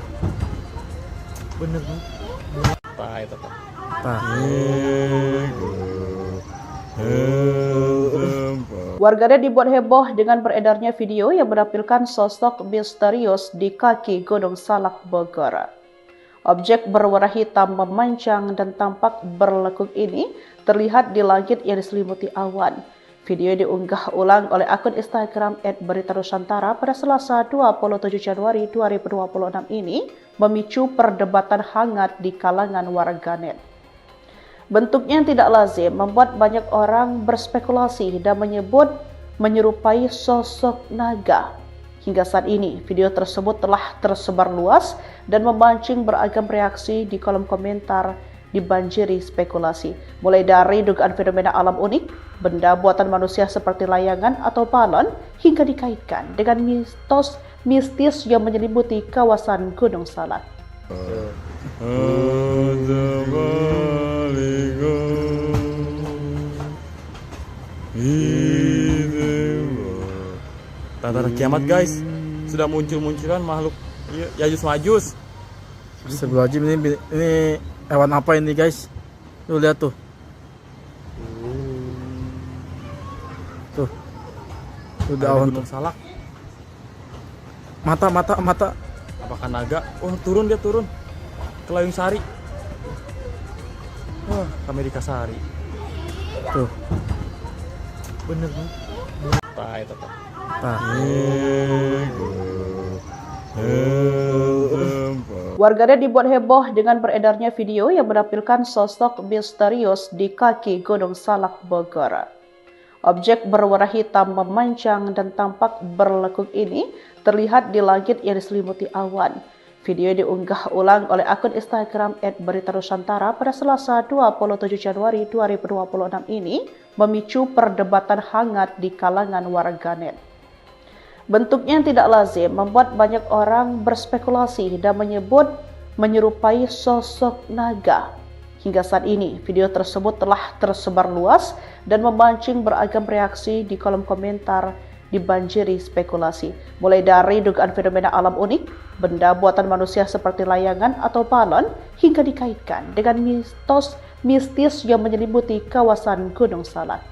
Bener nih. Tah, itu tah. Warganet dibuat heboh dengan beredarnya video yang menampilkan sosok misterius di kaki Gunung Salak Bogor. Objek berwarna hitam memanjang dan tampak berlekuk ini terlihat di langit yang diselimuti awan. Video diunggah ulang oleh akun Instagram @beritanusantara pada Selasa 27 Januari 2026 ini memicu perdebatan hangat di kalangan warganet. Bentuknya yang tidak lazim membuat banyak orang berspekulasi dan menyebut menyerupai sosok naga. Hingga saat ini, video tersebut telah tersebar luas dan memancing beragam reaksi di kolom komentar dibanjiri spekulasi. Mulai dari dugaan fenomena alam unik, benda buatan manusia seperti layangan atau balon, hingga dikaitkan dengan mitos mistis yang menyelimuti kawasan Gunung Salak. Tanda kiamat guys, sudah munculan makhluk Yajuj Majus. Astagfirullahaladzim, ini hewan apa ini guys? Tuh lihat tuh. Tuh. Udah awan tuh. Gunung Salak. Mata. Apakah naga? Oh, turun dia turun. Ke Layung Sari. Wah, Amerika Sari. Tuh. Bener nih. Tah, itu tah. Warganet dibuat heboh dengan beredarnya video yang menampilkan sosok misterius di kaki Gunung Salak Bogor. Objek berwarna hitam memanjang dan tampak berlekuk ini terlihat di langit yang diselimuti awan. Video diunggah ulang oleh akun Instagram @beritanusantara pada Selasa 27 Januari 2026 ini memicu perdebatan hangat di kalangan warganet. Bentuknya yang tidak lazim membuat banyak orang berspekulasi dan menyebut menyerupai sosok naga. Hingga saat ini, video tersebut telah tersebar luas dan memancing beragam reaksi di kolom komentar dibanjiri spekulasi. Mulai dari dugaan fenomena alam unik, benda buatan manusia seperti layangan atau balon, hingga dikaitkan dengan mitos mistis yang menyelimuti kawasan Gunung Salak.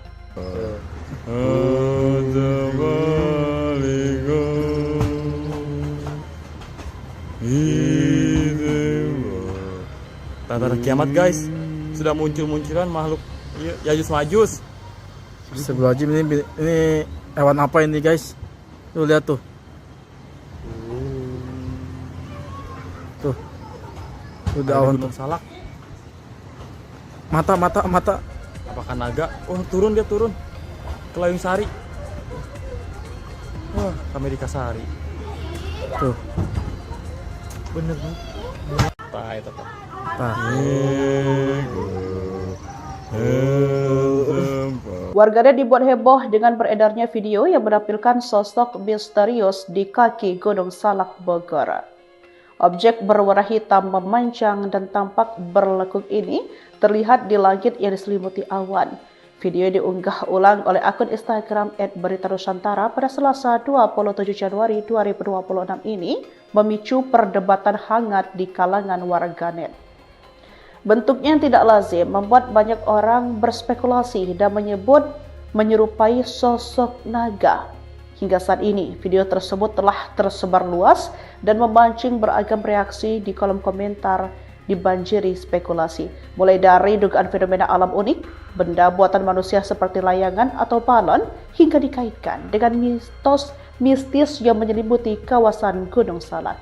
Tanda kiamat guys, sudah munculan makhluk Yajuj Majus. Astagfirullahaladzim, ini hewan apa ini guys? Tuh lihat tuh. Tuh. Udah awan tuh. Gunung Salak. Mata. Apakah naga? Oh, turun dia turun. Ke Layung Sari. Wah, Amerika Sari. Tuh. Bener nih. Tah, itu tah. Warganet dibuat heboh dengan beredarnya video yang menampilkan sosok misterius di kaki Gunung Salak Bogor. Objek berwarna hitam memanjang dan tampak berlekuk ini terlihat di langit yang diselimuti awan. Video diunggah ulang oleh akun Instagram @beritanusantara pada Selasa 27 Januari 2026 ini memicu perdebatan hangat di kalangan warganet. Bentuknya yang tidak lazim membuat banyak orang berspekulasi dan menyebut menyerupai sosok naga. Hingga saat ini, video tersebut telah tersebar luas dan memancing beragam reaksi di kolom komentar dibanjiri spekulasi. Mulai dari dugaan fenomena alam unik, benda buatan manusia seperti layangan atau balon, hingga dikaitkan dengan mitos mistis yang menyelimuti kawasan Gunung Salak.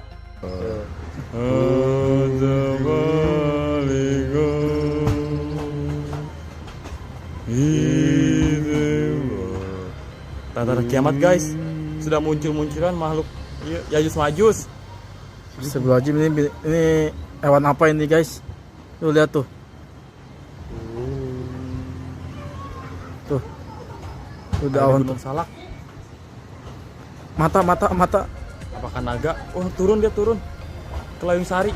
Tanda kiamat guys, sudah munculan makhluk Yajuj Majus. Astagfirullahaladzim, ini hewan apa ini guys? Tuh lihat tuh. Tuh. Udah awan tuh. Gunung Salak. Mata. Apakah naga? Oh, turun ke Layung Sari.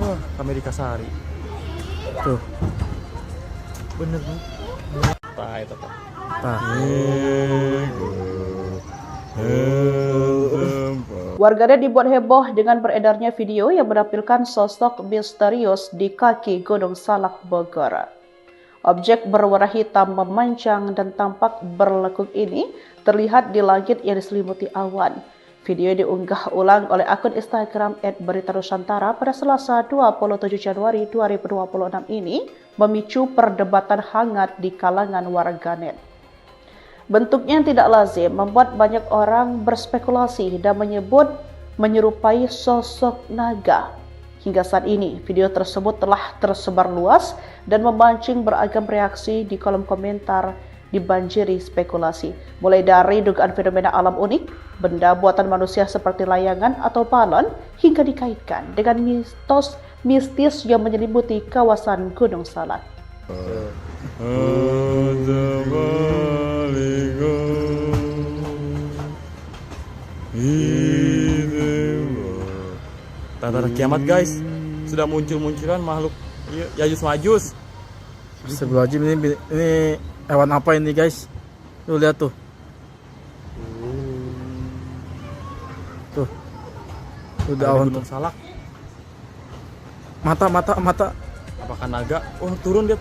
Wah, ke Amerika Sari. Tuh. Bener nih. Itu. Warganet dibuat heboh dengan beredarnya video yang menampilkan sosok misterius di kaki Gunung Salak Bogor. Objek berwarna hitam memanjang dan tampak berlekuk ini terlihat di langit yang diselimuti awan. Video diunggah ulang oleh akun Instagram @beritanusantara pada Selasa 27 Januari 2026 ini memicu perdebatan hangat di kalangan warganet. Bentuknya yang tidak lazim membuat banyak orang berspekulasi dan menyebut menyerupai sosok naga. Hingga saat ini, video tersebut telah tersebar luas dan memancing beragam reaksi di kolom komentar dibanjiri spekulasi. Mulai dari dugaan fenomena alam unik, benda buatan manusia seperti layangan atau balon, hingga dikaitkan dengan mitos mistis yang menyelimuti kawasan Gunung Salak. Tanda kiamat guys, sudah munculan makhluk Yajuj Majus. Astagfirullahaladzim, ini hewan apa ini guys? Tuh lihat tuh. Tuh. Udah awan tuh. Gunung Salak. Mata. Apakah naga? Oh, turun ke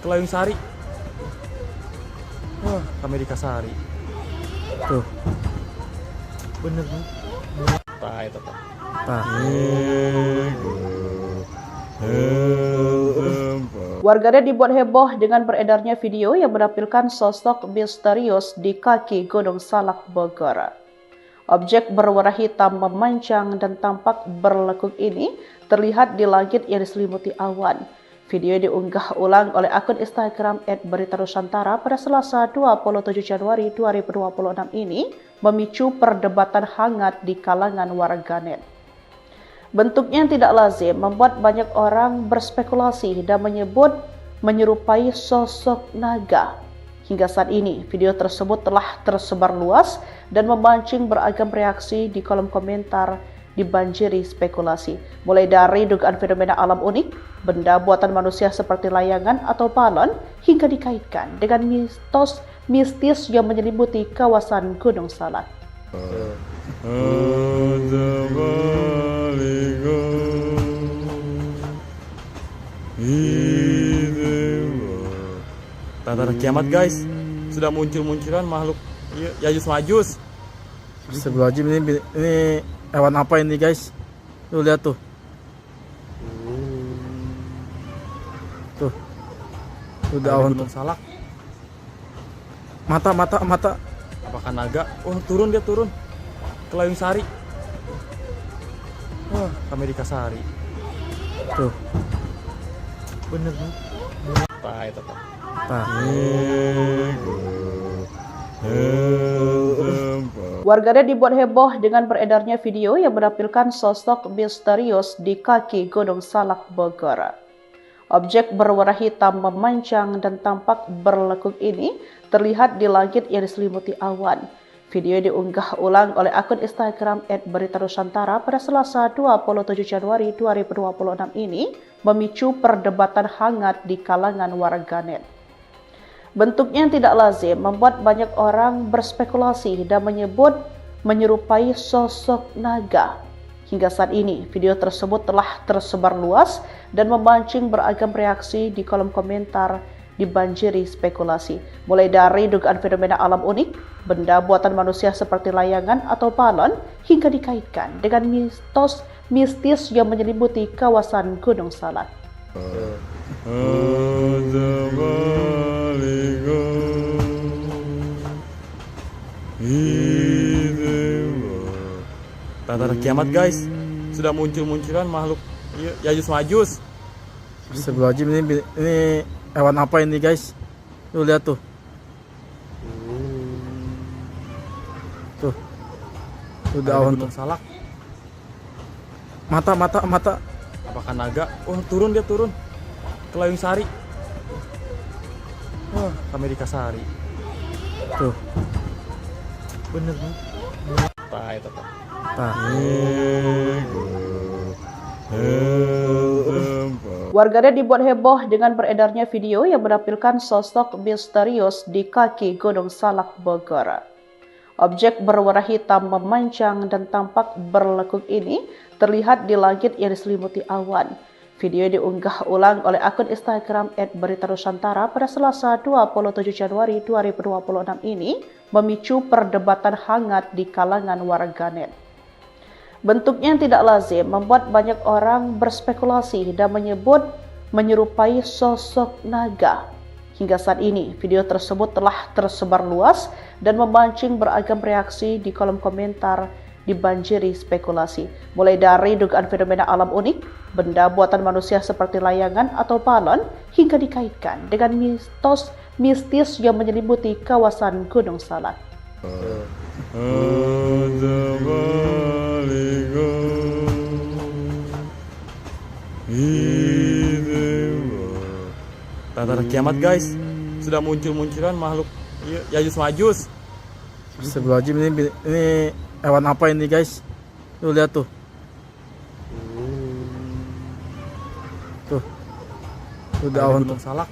Layung Sari. Wah, ke Amerika Sari. Tuh. Bener nih. Itu. Warganet dibuat heboh dengan beredarnya video yang menampilkan sosok misterius di kaki Gunung Salak Bogor. Objek berwarna hitam memanjang dan tampak berlekuk ini terlihat di langit yang diselimuti awan. Video diunggah ulang oleh akun Instagram @beritanusantara pada Selasa 27 Januari 2026 ini memicu perdebatan hangat di kalangan warganet. Bentuknya yang tidak lazim membuat banyak orang berspekulasi dan menyebut menyerupai sosok naga. Hingga saat ini, video tersebut telah tersebar luas dan memancing beragam reaksi di kolom komentar dibanjiri spekulasi. Mulai dari dugaan fenomena alam unik, benda buatan manusia seperti layangan atau balon, hingga dikaitkan dengan mitos mistis yang menyelimuti kawasan Gunung Salak. Tanda kiamat guys, sudah munculan makhluk Yajuj Majus. Astagfirullahaladzim, ini hewan apa ini guys? Tuh lihat tuh. Tuh. Udah awan tuh. Gunung Salak. Mata. Apakah naga? Oh, turun ke Layung Sari. Wah, ke Amerika Sari. Tuh. Bener nih. Itu. Warganet dibuat heboh dengan beredarnya video yang menampilkan sosok misterius di kaki Gunung Salak Bogor. Objek berwarna hitam memanjang dan tampak berlekuk ini terlihat di langit yang diselimuti awan. Video diunggah ulang oleh akun Instagram @beritanusantara pada Selasa 27 Januari 2026 ini memicu perdebatan hangat di kalangan warganet. Bentuknya yang tidak lazim membuat banyak orang berspekulasi dan menyebut menyerupai sosok naga. Hingga saat ini, video tersebut telah tersebar luas dan memancing beragam reaksi di kolom komentar dibanjiri spekulasi. Mulai dari dugaan fenomena alam unik, benda buatan manusia seperti layangan atau balon, hingga dikaitkan dengan mitos mistis yang menyelimuti kawasan Gunung Salak. Tanda kiamat guys, sudah muncul-munculan makhluk Yajus Majus. Astagfirullahaladzim, ini hewan apa ini guys? Tuh lihat tuh. Tuh daun tuh. Gunung Salak. Mata. Apakah naga? Oh turun dia turun. Ke Layung Sari. Wah, ke Amerika Sari. Tuh. Bener nih. Itu. Warganet dibuat heboh dengan beredarnya video yang menampilkan sosok misterius di kaki Gunung Salak Bogor. Objek berwarna hitam memanjang dan tampak berlekuk ini terlihat di langit yang diselimuti awan. Video diunggah ulang oleh akun Instagram @beritanusantara pada Selasa 27 Januari 2026 ini memicu perdebatan hangat di kalangan warganet. Bentuknya yang tidak lazim membuat banyak orang berspekulasi dan menyebut menyerupai sosok naga. Hingga saat ini, video tersebut telah tersebar luas dan memancing beragam reaksi di kolom komentar dibanjiri spekulasi. Mulai dari dugaan fenomena alam unik, benda buatan manusia seperti layangan atau balon, hingga dikaitkan dengan mitos mistis yang menyelimuti kawasan Gunung Salak. Tanda kiamat guys, sudah muncul-munculan makhluk Yajus Majus. Astagfirullahaladzim, ini hewan apa ini guys? Tuh lihat tuh. Tuh daun tuh. Gunung Salak.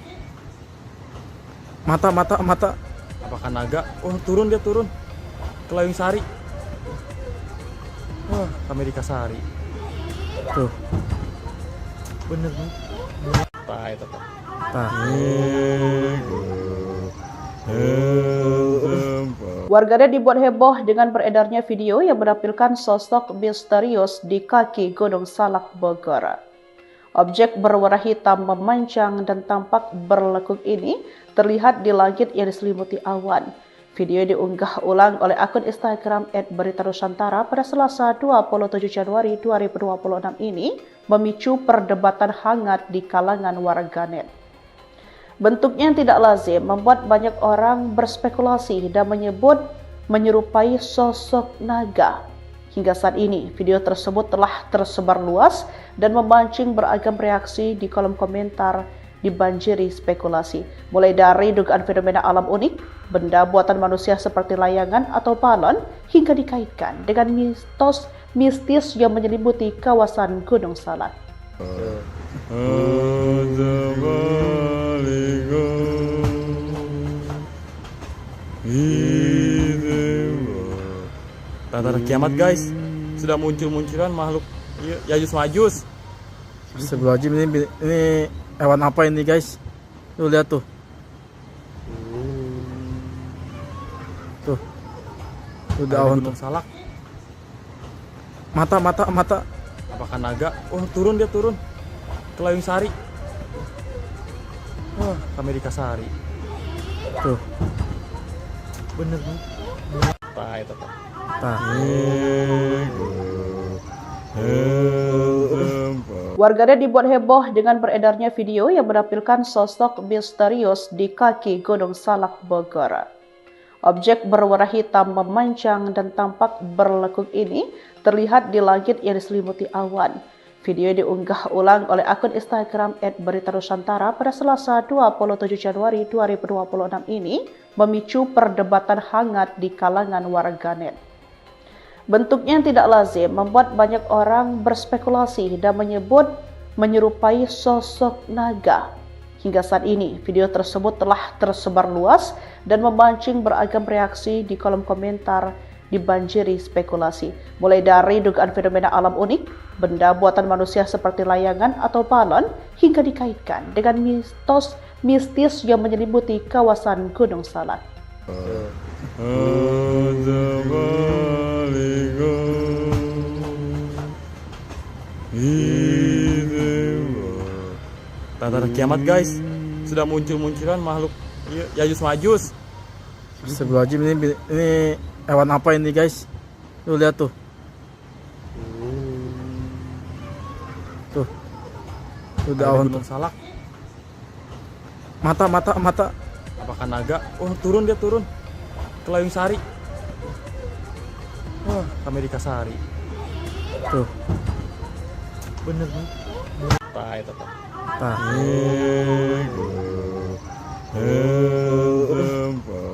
Mata. Apakah naga? Oh turun dia turun. Ke Layung Sari. Wah, ke Amerika Sari. Tuh. Bener nih. Itu. Warganet dibuat heboh dengan beredarnya video yang menampilkan sosok misterius di kaki Gunung Salak Bogor. Objek berwarna hitam memanjang dan tampak berlekuk ini terlihat di langit yang diselimuti awan. Video diunggah ulang oleh akun Instagram @beritanusantara pada Selasa 27 Januari 2026 ini memicu perdebatan hangat di kalangan warganet. Bentuknya yang tidak lazim membuat banyak orang berspekulasi dan menyebut menyerupai sosok naga. Hingga saat ini, video tersebut telah tersebar luas dan memancing beragam reaksi di kolom komentar dibanjiri spekulasi. Mulai dari dugaan fenomena alam unik, benda buatan manusia seperti layangan atau balon, hingga dikaitkan dengan mitos mistis yang menyelimuti kawasan Gunung Salak. Tanda kiamat guys, sudah muncul-munculan makhluk Yajus Majus. Astagfirullahaladzim, ini hewan apa ini guys? Tuh lihat tuh. Tuh daun tuh. Gunung Salak. Mata. Apakah naga? Oh turun dia turun. Ke Layung Sari. Wah, ke Amerika Sari. Tuh. Bener nih. Itu. Warganet dibuat heboh dengan beredarnya video yang menampilkan sosok misterius di kaki Gunung Salak Bogor. Objek berwarna hitam memanjang dan tampak berlekuk ini terlihat di langit yang diselimuti awan. Video diunggah ulang oleh akun Instagram @beritanusantara pada Selasa 27 Januari 2026 ini memicu perdebatan hangat di kalangan warganet. Bentuknya yang tidak lazim membuat banyak orang berspekulasi dan menyebut menyerupai sosok naga. Hingga saat ini, video tersebut telah tersebar luas dan memancing beragam reaksi di kolom komentar dibanjiri spekulasi. Mulai dari dugaan fenomena alam unik, benda buatan manusia seperti layangan atau balon, hingga dikaitkan dengan mitos mistis yang menyelimuti kawasan Gunung Salak. Tanda kiamat guys, sudah munculkan makhluk Yajuj Majus. Astagfirullahaladzim, ini hewan apa ini guys? Tuh lihat tuh. Tuh daun tuh. Gunung Salak. Mata. Apakah naga? Oh turun dia turun. Ke Layung Sari. Wah, ke Amerika Sari. Tuh. Bener nih. Itu.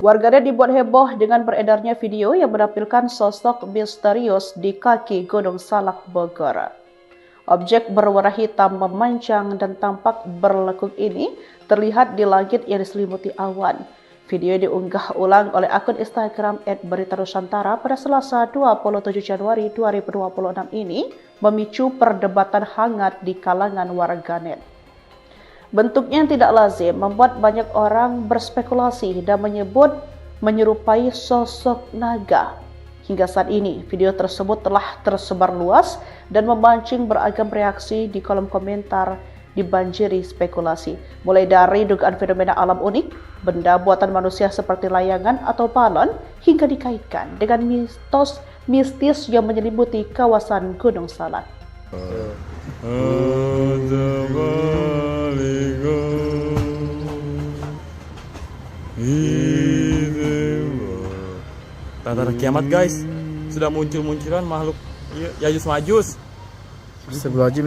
Warganet dibuat heboh dengan beredarnya video yang menampilkan sosok misterius di kaki Gunung Salak Bogor. Objek berwarna hitam memanjang dan tampak berlekuk ini terlihat di langit yang diselimuti awan. Video diunggah ulang oleh akun Instagram @beritanusantara pada Selasa 27 Januari 2026 ini memicu perdebatan hangat di kalangan warganet. Bentuknya yang tidak lazim membuat banyak orang berspekulasi dan menyebut menyerupai sosok naga. Hingga saat ini, video tersebut telah tersebar luas dan memancing beragam reaksi di kolom komentar dibanjiri spekulasi. Mulai dari dugaan fenomena alam unik, benda buatan manusia seperti layangan atau balon, hingga dikaitkan dengan mitos mistis yang menyelimuti kawasan Gunung Salak. Tanda kiamat guys, sudah munculkan makhluk Yajuj Majus. Astagfirullahaladzim,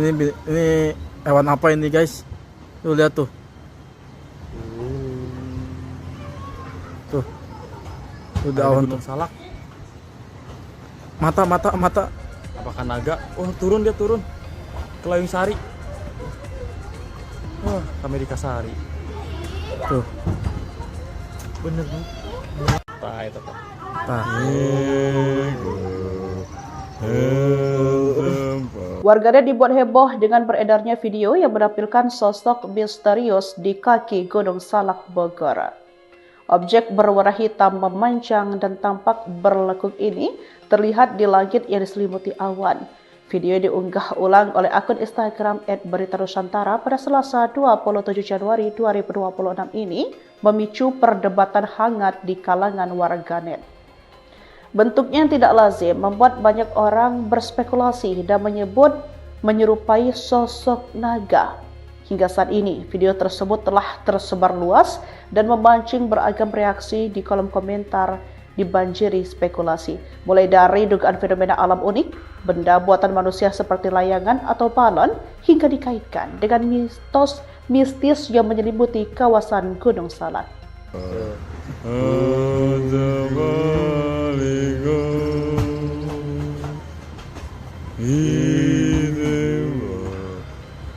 ini hewan apa ini guys? Tuh lihat tuh. Tuh daun tuh. Gunung Salak. Mata. Apakah naga? Oh turun dia turun. Ke Layung Sari. Wah, ke Amerika Sari. Tuh. Bener nih. Itu. Warganet dibuat heboh dengan beredarnya video yang menampilkan sosok misterius di kaki Gunung Salak Bogor. Objek berwarna hitam memanjang dan tampak berlekuk ini terlihat di langit yang diselimuti awan. Video diunggah ulang oleh akun Instagram @beritanusantara pada Selasa 27 Januari 2026 ini memicu perdebatan hangat di kalangan warganet. Bentuknya yang tidak lazim membuat banyak orang berspekulasi dan menyebut menyerupai sosok naga. Hingga saat ini, video tersebut telah tersebar luas dan memancing beragam reaksi di kolom komentar dibanjiri spekulasi. Mulai dari dugaan fenomena alam unik, benda buatan manusia seperti layangan atau balon, hingga dikaitkan dengan mitos mistis yang menyelimuti kawasan Gunung Salak.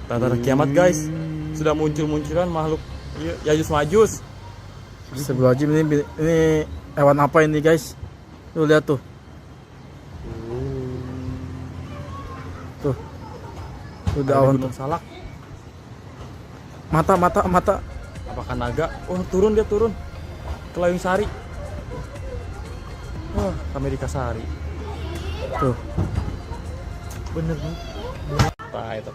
Tanda kiamat guys, sudah munculkan makhluk Yajuj Majus. Astagfirullahaladzim, ini hewan apa ini guys? Tuh lihat tuh. Tuh daun Gunung tuh. Salak. Mata. Apakah naga? Oh turun dia turun. Ke Layung Sari. Wah, ke Amerika Sari. Tuh. Bener nih. Itu.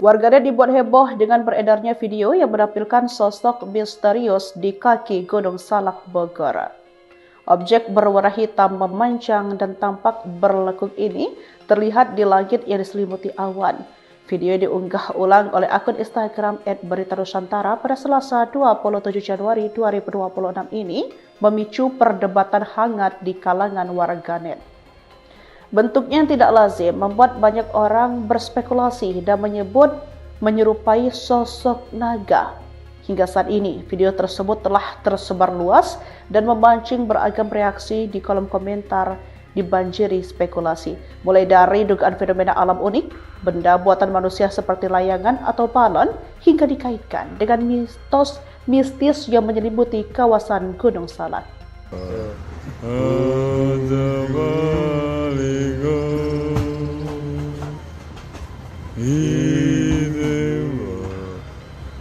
Warganet dibuat heboh dengan beredarnya video yang menampilkan sosok misterius di kaki Gunung Salak Bogor. Objek berwarna hitam memanjang dan tampak berlekuk ini terlihat di langit yang diselimuti awan. Video diunggah ulang oleh akun Instagram @beritanusantara pada Selasa 27 Januari 2026 ini memicu perdebatan hangat di kalangan warganet. Bentuknya yang tidak lazim membuat banyak orang berspekulasi dan menyebut menyerupai sosok naga. Hingga saat ini, video tersebut telah tersebar luas dan memancing beragam reaksi di kolom komentar dibanjiri spekulasi. Mulai dari dugaan fenomena alam unik, benda buatan manusia seperti layangan atau balon, hingga dikaitkan dengan mitos mistis yang menyelimuti kawasan Gunung Salak.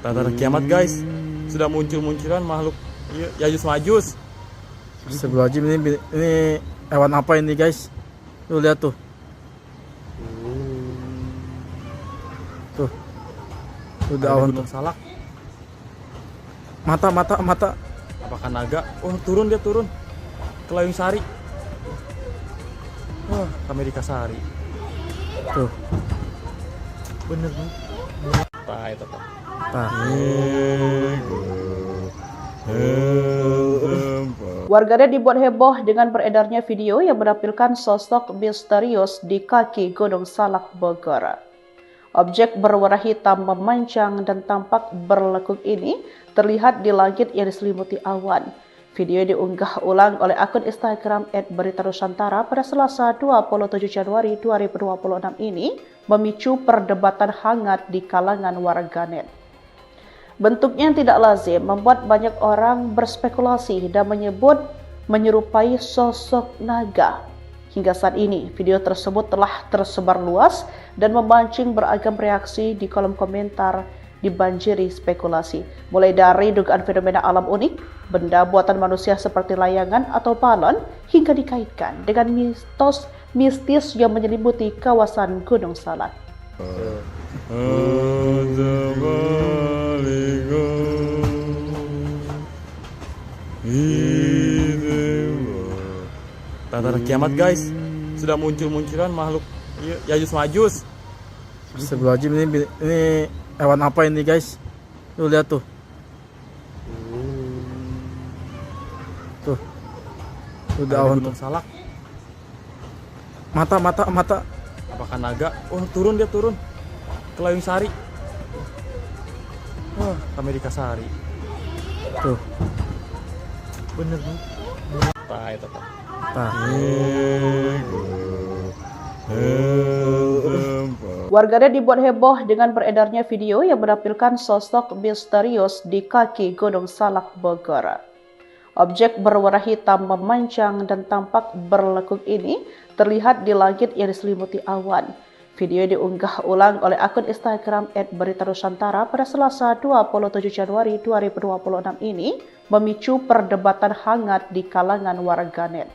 Tanda kiamat guys, sudah muncul-munculan makhluk Yajus Majus. Astagfirullahaladzim, ini hewan apa ini guys? Tuh lihat tuh. Tuh. Udah awan Gunung Salak. mata. Apakah naga? Oh, turun dia turun. Ke Layung Sari. Wah, ke Amerika Sari. Tuh. Bener nih. Itu. Nah. Warganet dibuat heboh dengan beredarnya video yang menampilkan sosok misterius di kaki Gunung Salak Bogor. Objek berwarna hitam memanjang dan tampak berlekuk ini terlihat di langit yang diselimuti awan. Video diunggah ulang oleh akun Instagram @beritanusantara pada Selasa 27 Januari 2026 ini memicu perdebatan hangat di kalangan warganet. Bentuknya yang tidak lazim membuat banyak orang berspekulasi dan menyebut menyerupai sosok naga. Hingga saat ini, video tersebut telah tersebar luas dan memancing beragam reaksi di kolom komentar dibanjiri spekulasi. Mulai dari dugaan fenomena alam unik, benda buatan manusia seperti layangan atau balon, hingga dikaitkan dengan mitos mistis yang menyelimuti kawasan Gunung Salak. Tanda kiamat guys, sudah muncul-munculan makhluk Yajus Majus. Astagfirullahaladzim, ini hewan apa ini guys? Tuh lihat tuh. Tuh. Udah awan Gunung Salak. mata. Apakah naga? Oh, turun dia turun. Ke Layung Sari. Wah, ke Amerika Sari. Tuh. Bener nih. Itu. Nah. Warganet dibuat heboh dengan beredarnya video yang menampilkan sosok misterius di kaki Gunung Salak Bogor. Objek berwarna hitam memanjang dan tampak berlekuk ini terlihat di langit yang diselimuti awan. Video diunggah ulang oleh akun Instagram @beritanusantara pada Selasa 27 Januari 2026 ini memicu perdebatan hangat di kalangan warganet.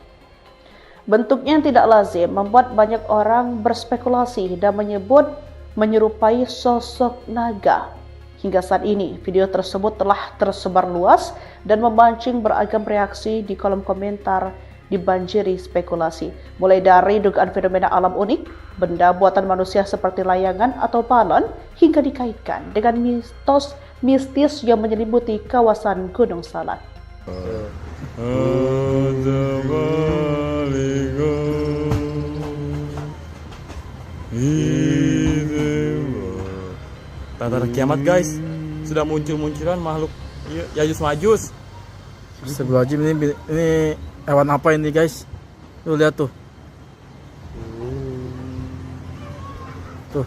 Bentuknya yang tidak lazim membuat banyak orang berspekulasi dan menyebut menyerupai sosok naga. Hingga saat ini, video tersebut telah tersebar luas dan memancing beragam reaksi di kolom komentar dibanjiri spekulasi. Mulai dari dugaan fenomena alam unik, benda buatan manusia seperti layangan atau balon, hingga dikaitkan dengan mitos mistis yang menyelimuti kawasan Gunung Salak. Tanda kiamat guys, sudah muncul-munculan makhluk Yajus Majus. Astagfirullahaladzim, ini hewan apa ini guys? Tuh lihat tuh. Tuh.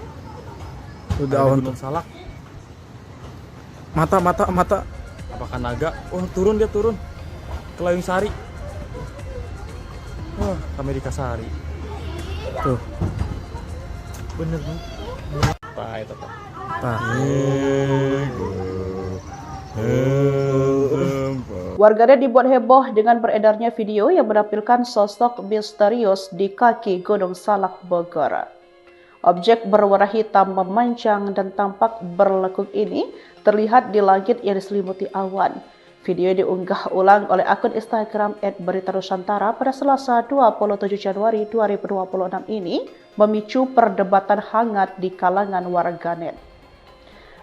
Udah awan Gunung Salak. mata. Apakah naga? Oh, turun dia turun. Ke Layung Sari. Wah, ke Amerika Sari. Tuh. Bener nih. Itu. Nah. Warganet dibuat heboh dengan beredarnya video yang menampilkan sosok misterius di kaki Gunung Salak Bogor. Objek berwarna hitam memanjang dan tampak berlekuk ini terlihat di langit yang diselimuti awan. Video diunggah ulang oleh akun Instagram @beritanusantara pada Selasa 27 Januari 2026 ini memicu perdebatan hangat di kalangan warganet.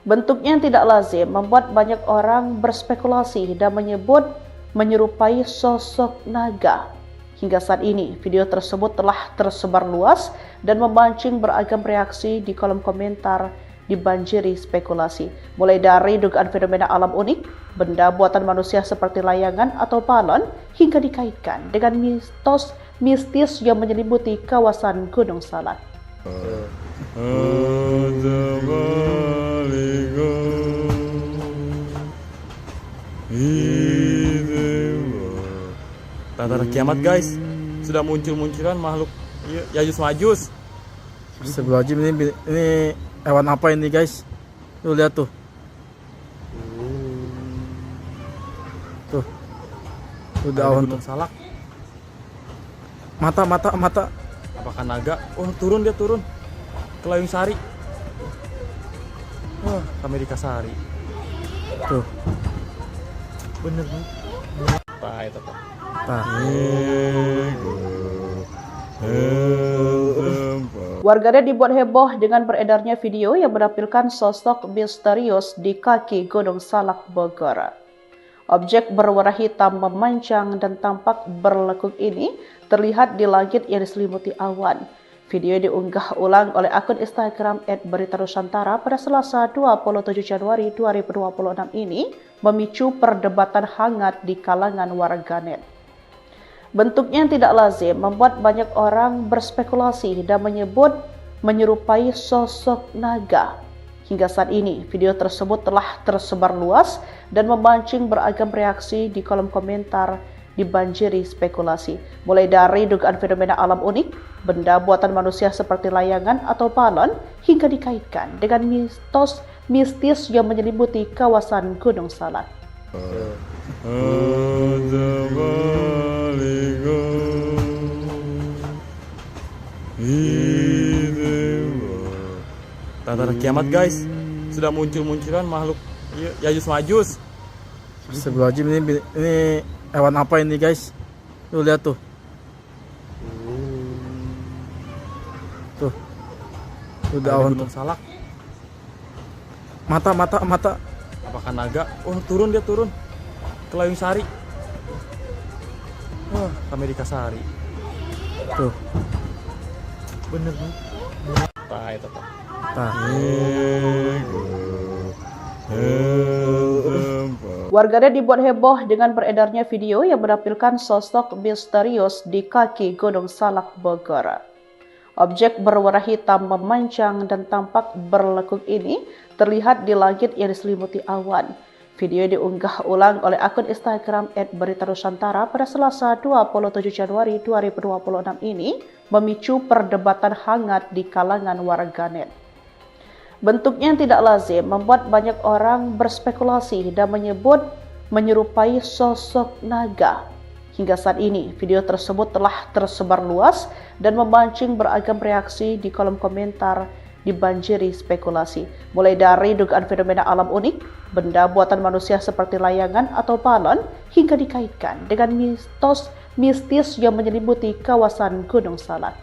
Bentuknya yang tidak lazim membuat banyak orang berspekulasi dan menyebut menyerupai sosok naga. Hingga saat ini, video tersebut telah tersebar luas dan memancing beragam reaksi di kolom komentar dibanjiri spekulasi. Mulai dari dugaan fenomena alam unik, benda buatan manusia seperti layangan atau balon, hingga dikaitkan dengan mitos mistis yang menyelimuti kawasan Gunung Salak. Tanda kiamat guys, sudah muncul-munculan makhluk Yajuj Majuj. Astagfirullahaladzim, ini hewan apa ini guys? Tuh lihat tuh. Tuh. Udah awan tuh. Gunung Salak. Mata. Apakah naga? Oh, turun dia turun. Ke Layung Sari. Wah, ke Amerika Sari. Tuh. Bener nih. Tah, itu tah. Warganet dibuat heboh dengan beredarnya video yang menampilkan sosok misterius di kaki Gunung Salak Bogor. Objek berwarna hitam memanjang dan tampak berlekuk ini terlihat di langit yang diselimuti awan. Video diunggah ulang oleh akun Instagram @beritanusantara pada Selasa 27 Januari 2026 ini memicu perdebatan hangat di kalangan warganet. Bentuknya yang tidak lazim membuat banyak orang berspekulasi dan menyebut menyerupai sosok naga. Hingga saat ini, video tersebut telah tersebar luas dan memancing beragam reaksi di kolom komentar dibanjiri spekulasi. Mulai dari dugaan fenomena alam unik, benda buatan manusia seperti layangan atau balon, hingga dikaitkan dengan mitos mistis yang menyelimuti kawasan Gunung Salak. Tanda kiamat guys, sudah muncul-munculan makhluk Yajuj Majuj. Astagfirullahaladzim, ini hewan apa ini guys? Tuh lihat tuh. Tuh. Udah awan tuh. Gunung Salak. Mata. Apakah naga? Oh, turun dia turun. Ke Layung Sari. Wah, ke Amerika Sari. Tuh. Bener nih. Tah, itu tah. Warganet dibuat heboh dengan beredarnya video yang menampilkan sosok misterius di kaki Gunung Salak Bogor. Objek berwarna hitam memanjang dan tampak berlekuk ini terlihat di langit yang diselimuti awan. Video diunggah ulang oleh akun Instagram @beritanusantara pada Selasa 27 Januari 2026 ini memicu perdebatan hangat di kalangan warganet. Bentuknya yang tidak lazim membuat banyak orang berspekulasi dan menyebut menyerupai sosok naga. Hingga saat ini, video tersebut telah tersebar luas dan memancing beragam reaksi di kolom komentar dibanjiri spekulasi. Mulai dari dugaan fenomena alam unik, benda buatan manusia seperti layangan atau balon, hingga dikaitkan dengan mitos mistis yang menyelimuti kawasan Gunung Salak.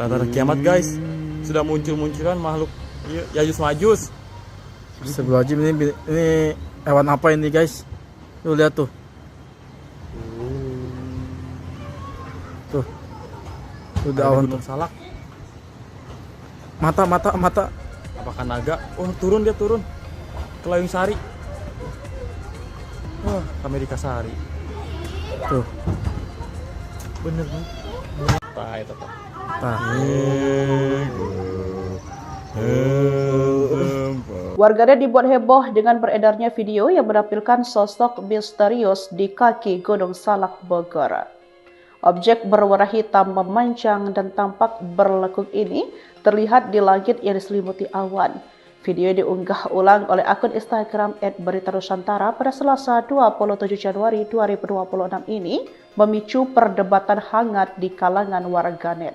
Tanda kiamat guys, sudah muncul-munculan makhluk Yajuj Majuj. Astagfirullahaladzim, ini hewan apa ini guys? Tuh lihat tuh. Tuh. Udah awan tuh. Gunung Salak. Mata. Apakah naga? Oh, turun dia turun. Ke Layung Sari. Wah, ke Amerika Sari. Tuh. Bener nih. Tah, itu tah. Warganet dibuat heboh dengan beredarnya video yang menampilkan sosok misterius di kaki Gunung Salak Bogor. Objek berwarna hitam memanjang dan tampak berlekuk ini terlihat di langit yang diselimuti awan. Video diunggah ulang oleh akun Instagram @beritanusantara pada Selasa 27 Januari 2026 ini memicu perdebatan hangat di kalangan warganet.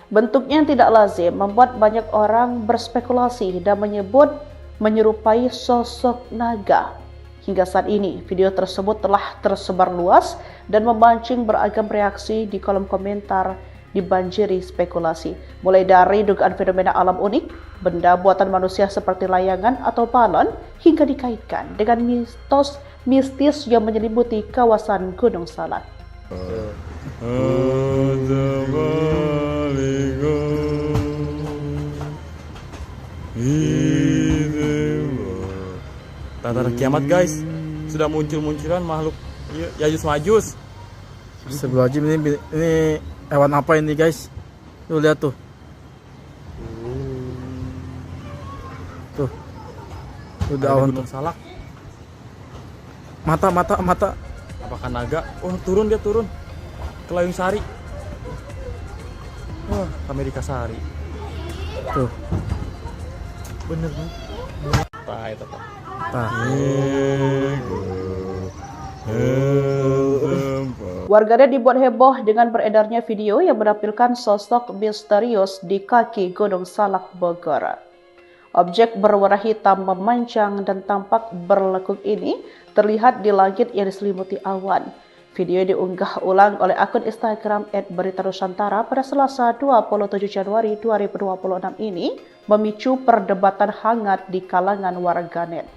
Bentuknya yang tidak lazim membuat banyak orang berspekulasi dan menyebut menyerupai sosok naga. Hingga saat ini, video tersebut telah tersebar luas dan memancing beragam reaksi di kolom komentar dibanjiri spekulasi. Mulai dari dugaan fenomena alam unik, benda buatan manusia seperti layangan atau balon, hingga dikaitkan dengan mitos mistis yang menyelimuti kawasan Gunung Salak. Tanda kiamat guys, sudah munculan makhluk Yajuj Majuj. Astagfirullahaladzim, ini hewan apa ini guys? Tuh lihat tuh. Tuh. Udah awan tuh. Gunung Salak. Mata. Apakah naga? Oh, turun dia turun. Ke Layung Sari. Wah, Amerika Sari. Tuh. Bener nih. Tah, itu tah. Warganet dibuat heboh dengan beredarnya video yang menampilkan sosok misterius di kaki Gunung Salak Bogor. Objek berwarna hitam memanjang dan tampak berlekuk ini terlihat di langit yang diselimuti awan. Video diunggah ulang oleh akun Instagram @beritanusantara pada Selasa 27 Januari 2026 ini memicu perdebatan hangat di kalangan warganet.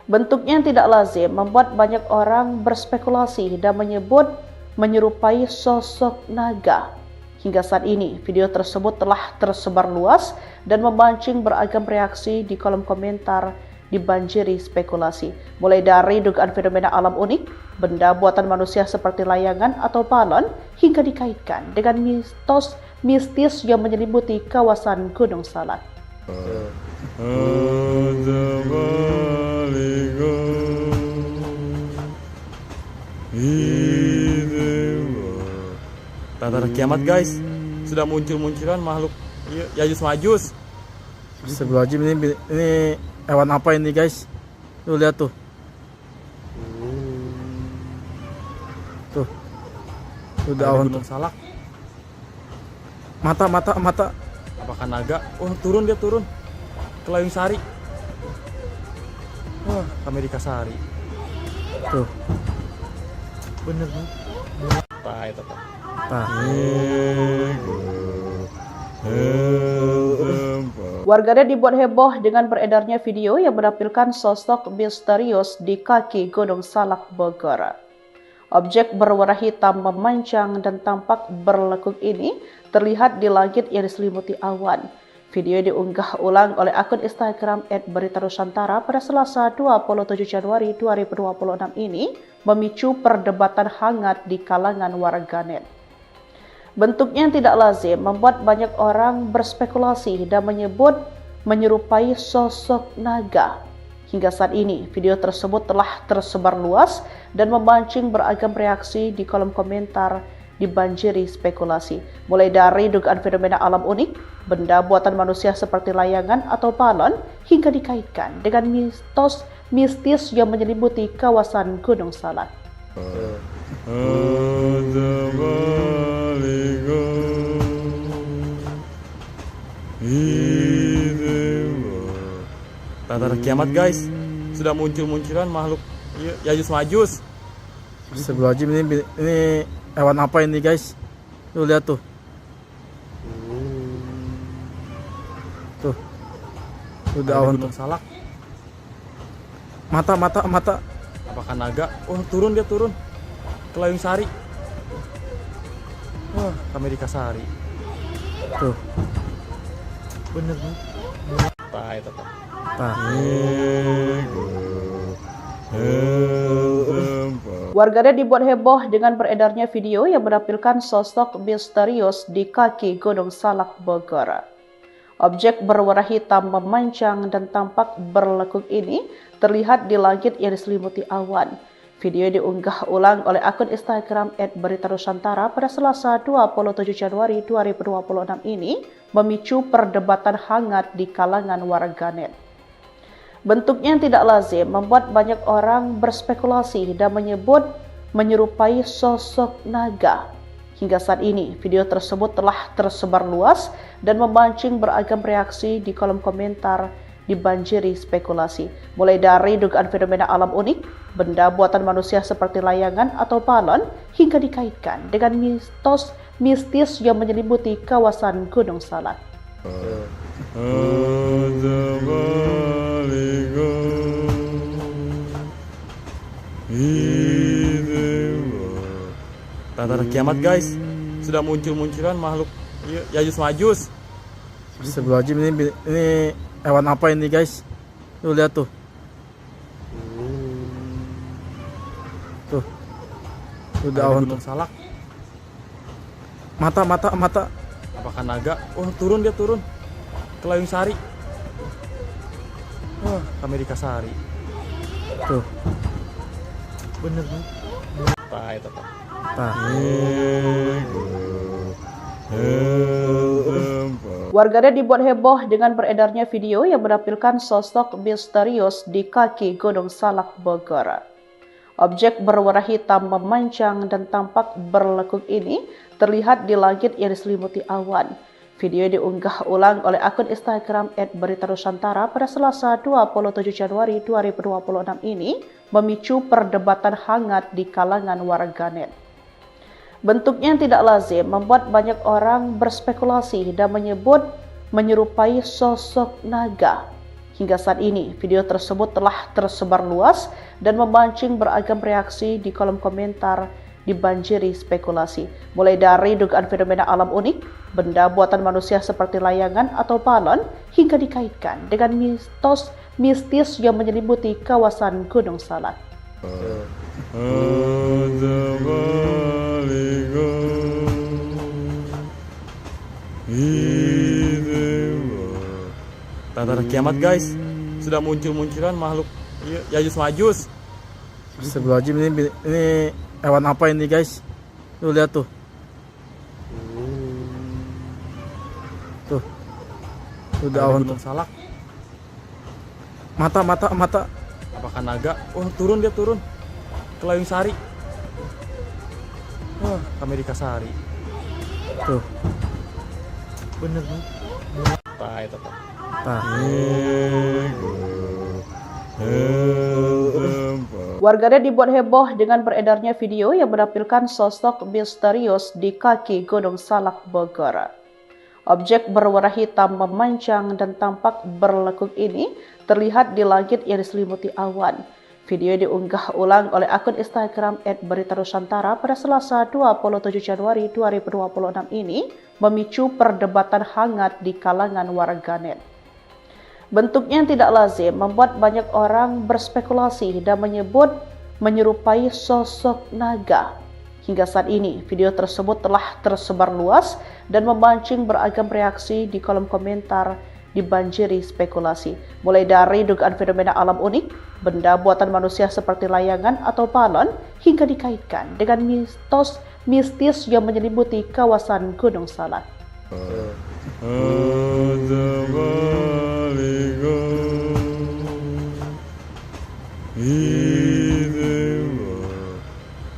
Bentuknya yang tidak lazim membuat banyak orang berspekulasi dan menyebut menyerupai sosok naga. Hingga saat ini, video tersebut telah tersebar luas dan memancing beragam reaksi di kolom komentar dibanjiri spekulasi. Mulai dari dugaan fenomena alam unik, benda buatan manusia seperti layangan atau balon, hingga dikaitkan dengan mitos mistis yang menyelimuti kawasan Gunung Salak. Tanda kiamat guys, sudah munculan makhluk Yajuj Majuj. Astagfirullahaladzim, ini hewan apa ini guys? Tuh lihat tuh. Tuh. Udah awan tuh. Gunung Salak. Mata. Apakah naga? Oh, turun dia turun. Ke Layung Sari. Wah, Amerika Sari. Tuh. Bener nih. Tah, itu tah. Warganet dibuat heboh dengan beredarnya video yang menampilkan sosok misterius di kaki Gunung Salak Bogor. Objek berwarna hitam memanjang dan tampak berlekuk ini terlihat di langit yang diselimuti awan. Video diunggah ulang oleh akun Instagram @beritanusantara pada Selasa 27 Januari 2026 ini memicu perdebatan hangat di kalangan warganet. Bentuknya yang tidak lazim membuat banyak orang berspekulasi dan menyebut menyerupai sosok naga. Hingga saat ini, video tersebut telah tersebar luas dan memancing beragam reaksi di kolom komentar dibanjiri spekulasi. Mulai dari dugaan fenomena alam unik, benda buatan manusia seperti layangan atau balon, hingga dikaitkan dengan mitos mistis yang menyelimuti kawasan Gunung Salak. Tanda kiamat guys, sudah munculan makhluk Yajuj Majuj. Astagfirullahaladzim, ini hewan apa ini guys? Tuh lihat tuh. Tuh. Udah awan tuh. Gunung Salak. Mata. Apakah naga? Oh, turun dia turun. Ke Layung Sari. Wah, Amerika Sari. Tuh. Bener nih. Tah, itu tah. Warganet dibuat heboh dengan beredarnya video yang menampilkan sosok misterius di kaki Gunung Salak Bogor. Objek berwarna hitam memanjang dan tampak berlekuk ini terlihat di langit yang diselimuti awan. Video diunggah ulang oleh akun Instagram @beritanusantara pada Selasa 27 Januari 2026 ini memicu perdebatan hangat di kalangan warganet. Bentuknya yang tidak lazim membuat banyak orang berspekulasi dan menyebut menyerupai sosok naga. Hingga saat ini, video tersebut telah tersebar luas dan memancing beragam reaksi di kolom komentar dibanjiri spekulasi. Mulai dari dugaan fenomena alam unik, benda buatan manusia seperti layangan atau balon, hingga dikaitkan dengan mitos mistis yang menyelimuti kawasan Gunung Salak. Tanda kiamat guys, sudah muncul-munculan makhluk Yajus Majus. Astagfirullahaladzim, ini hewan apa ini guys? Tuh lihat tuh. Tuh. Udah awan tuh. Gunung Salak. Mata. Apakah naga? Oh, turun dia turun. Ke Layung Sari. Wah, Amerika Sari. Tuh. Bener nih. Itu. Warganet dibuat heboh dengan beredarnya video yang menampilkan sosok misterius di kaki Gunung Salak Bogor. Objek berwarna hitam memanjang dan tampak berlekuk ini terlihat di langit yang diselimuti awan. Video diunggah ulang oleh akun Instagram @beritanusantara pada Selasa 27 Januari 2026 ini memicu perdebatan hangat di kalangan warganet. Bentuknya yang tidak lazim membuat banyak orang berspekulasi dan menyebut menyerupai sosok naga. Hingga saat ini, video tersebut telah tersebar luas dan memancing beragam reaksi di kolom komentar dibanjiri spekulasi. Mulai dari dugaan fenomena alam unik, benda buatan manusia seperti layangan atau balon, hingga dikaitkan dengan mitos mistis yang menyelimuti kawasan Gunung Salak. Tanda kiamat guys, sudah muncul-munculan makhluk Yajus Majus. Astagfirullahaladzim, ini hewan apa ini guys? Tuh lihat tuh. Tuh. Udah awan tuh. Gunung Salak. Mata. Apakah naga? Oh, turun dia turun. Ke Layung Sari. Wah, Amerika Sari. Tuh. Bener nih. Itu. Warganet dibuat heboh dengan beredarnya video yang menampilkan sosok misterius di kaki Gunung Salak Bogor. Objek berwarna hitam memanjang dan tampak berlekuk ini terlihat di langit yang diselimuti awan. Video diunggah ulang oleh akun Instagram @beritanusantara pada Selasa 27 Januari 2026 ini memicu perdebatan hangat di kalangan warganet. Bentuknya yang tidak lazim membuat banyak orang berspekulasi dan menyebut menyerupai sosok naga. Hingga saat ini, video tersebut telah tersebar luas dan memancing beragam reaksi di kolom komentar dibanjiri spekulasi. Mulai dari dugaan fenomena alam unik, benda buatan manusia seperti layangan atau balon, hingga dikaitkan dengan mitos mistis yang menyelimuti kawasan Gunung Salak.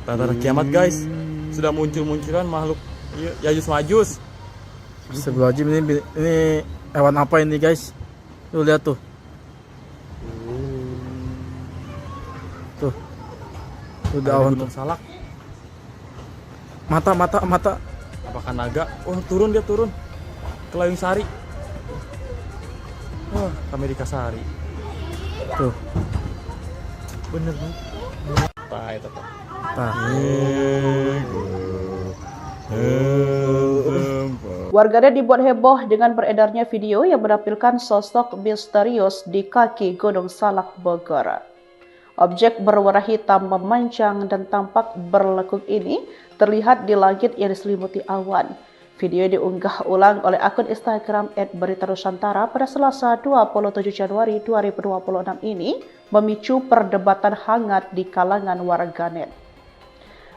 Tanda kiamat guys, sudah muncul-munculan makhluk Yajus Majus. Astagfirullahaladzim, ini hewan apa ini guys? Tuh lihat tuh. Tuh. Udah awan tuh. Gunung Salak. Mata. Apakah naga? Oh, turun dia turun. Ke Layung Sari. Wah, Amerika Sari. Tuh. Bener nih. Itu. Warganet dibuat heboh dengan beredarnya video yang menampilkan sosok misterius di kaki Gunung Salak Bogor. Objek berwarna hitam memanjang dan tampak berlekuk ini terlihat di langit yang diselimuti awan. Video diunggah ulang oleh akun Instagram @beritanusantara pada Selasa 27 Januari 2026 ini memicu perdebatan hangat di kalangan warganet.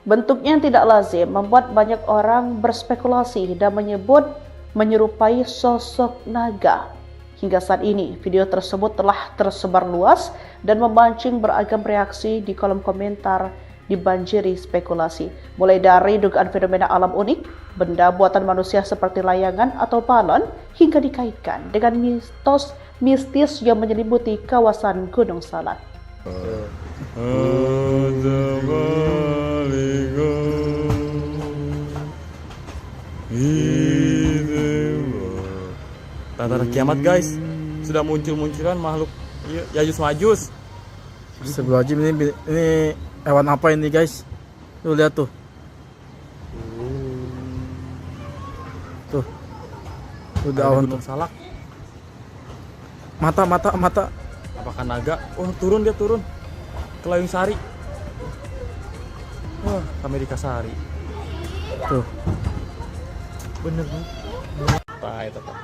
Bentuknya yang tidak lazim membuat banyak orang berspekulasi dan menyebut menyerupai sosok naga. Hingga saat ini, video tersebut telah tersebar luas dan memancing beragam reaksi di kolom komentar dibanjiri spekulasi. Mulai dari dugaan fenomena alam unik, benda buatan manusia seperti layangan atau balon, hingga dikaitkan dengan mitos mistis yang menyelimuti kawasan Gunung Salak. Tanda kiamat guys, sudah munculan makhluk Yajuj Majuj. Astagfirullahaladzim, ini hewan apa ini guys? Tuh lihat tuh. Tuh. Udah awan tuh. Salak. Mata. Apakah naga? Oh, turun dia turun. Ke Layung Sari. Wah, Amerika Sari. Tuh. Bener nih. Tah, itu tah.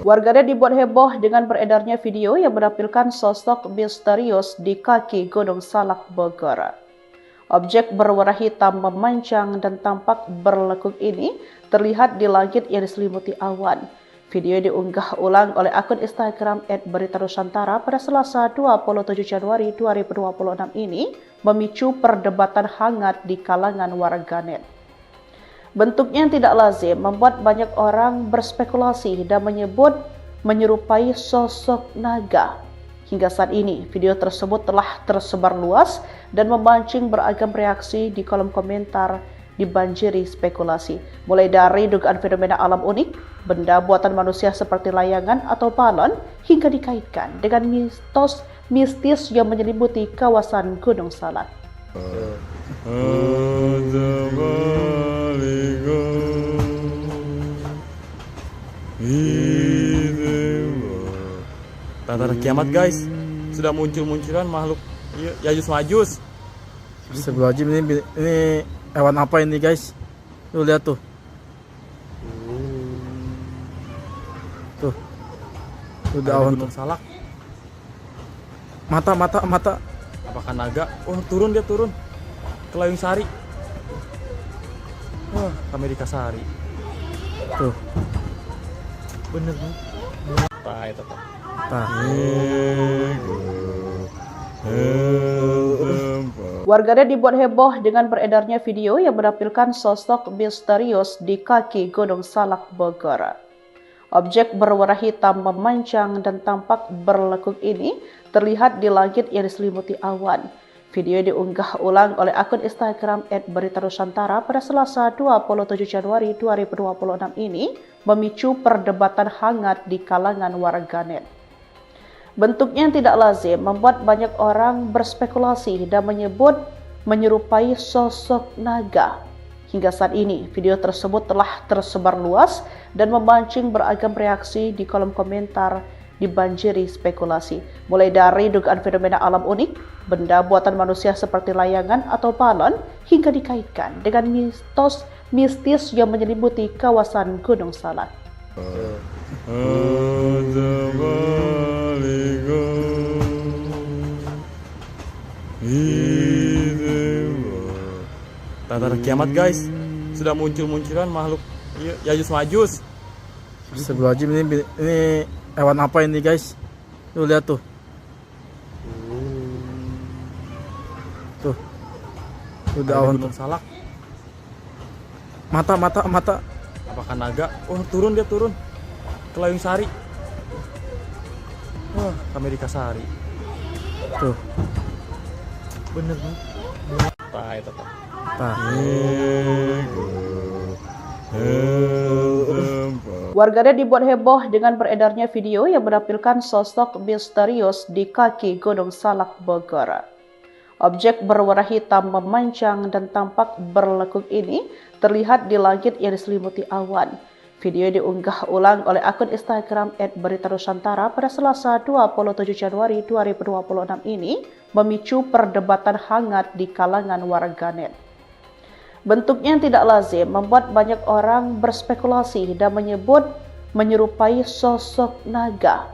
Warganet dibuat heboh dengan beredarnya video yang menampilkan sosok misterius di kaki Gunung Salak Bogor. Objek berwarna hitam memanjang dan tampak berlekuk ini terlihat di langit yang diselimuti awan. Video diunggah ulang oleh akun Instagram @beritanusantara pada Selasa 27 Januari 2026 ini memicu perdebatan hangat di kalangan warganet. Bentuknya yang tidak lazim membuat banyak orang berspekulasi dan menyebut menyerupai sosok naga. Hingga saat ini, video tersebut telah tersebar luas dan memancing beragam reaksi di kolom komentar dibanjiri spekulasi. Mulai dari dugaan fenomena alam unik, benda buatan manusia seperti layangan atau balon, hingga dikaitkan dengan mitos mistis yang menyelimuti kawasan Gunung Salak. Tanda kiamat guys, sudah munculan makhluk Yajuj Majuj. Astagfirullahaladzim, ini hewan apa ini guys? Tuh lihat tuh. Tuh. Udah awan tuh. Salak. Mata. Apakah naga? Oh, turun dia turun. Ke Layung Sari. Wah, Amerika Sari. Tuh. Bener nih. Tah, itu tah. Warganet dibuat heboh dengan beredarnya video yang menampilkan sosok misterius di kaki Gunung Salak Bogor. Objek berwarna hitam memanjang dan tampak berlekuk ini terlihat di langit yang diselimuti awan. Video diunggah ulang oleh akun Instagram @beritanusantara pada Selasa 27 Januari 2026 ini memicu perdebatan hangat di kalangan warganet. Bentuknya yang tidak lazim membuat banyak orang berspekulasi dan menyebut menyerupai sosok naga. Hingga saat ini, video tersebut telah tersebar luas dan memancing beragam reaksi di kolom komentar dibanjiri spekulasi. Mulai dari dugaan fenomena alam unik, benda buatan manusia seperti layangan atau balon, hingga dikaitkan dengan mitos mistis yang menyelimuti kawasan Gunung Salak. Tanda kiamat guys, sudah munculan makhluk Yajuj Majuj. Astagfirullahaladzim, ini hewan apa ini guys? Tuh lihat tuh. Tuh. Udah awan tuh. Salak. Mata. Apakah naga? Oh, turun dia turun. Ke Layung Sari. Wah, Amerika Sari. Tuh. Bener nih. Tah, itu tah. Warganet dibuat heboh dengan beredarnya video yang menampilkan sosok misterius di kaki Gunung Salak Bogor. Objek berwarna hitam memanjang dan tampak berlekuk ini terlihat di langit yang diselimuti awan. Video diunggah ulang oleh akun Instagram @beritanusantara pada Selasa 27 Januari 2026 ini memicu perdebatan hangat di kalangan warganet. Bentuknya yang tidak lazim membuat banyak orang berspekulasi dan menyebut menyerupai sosok naga.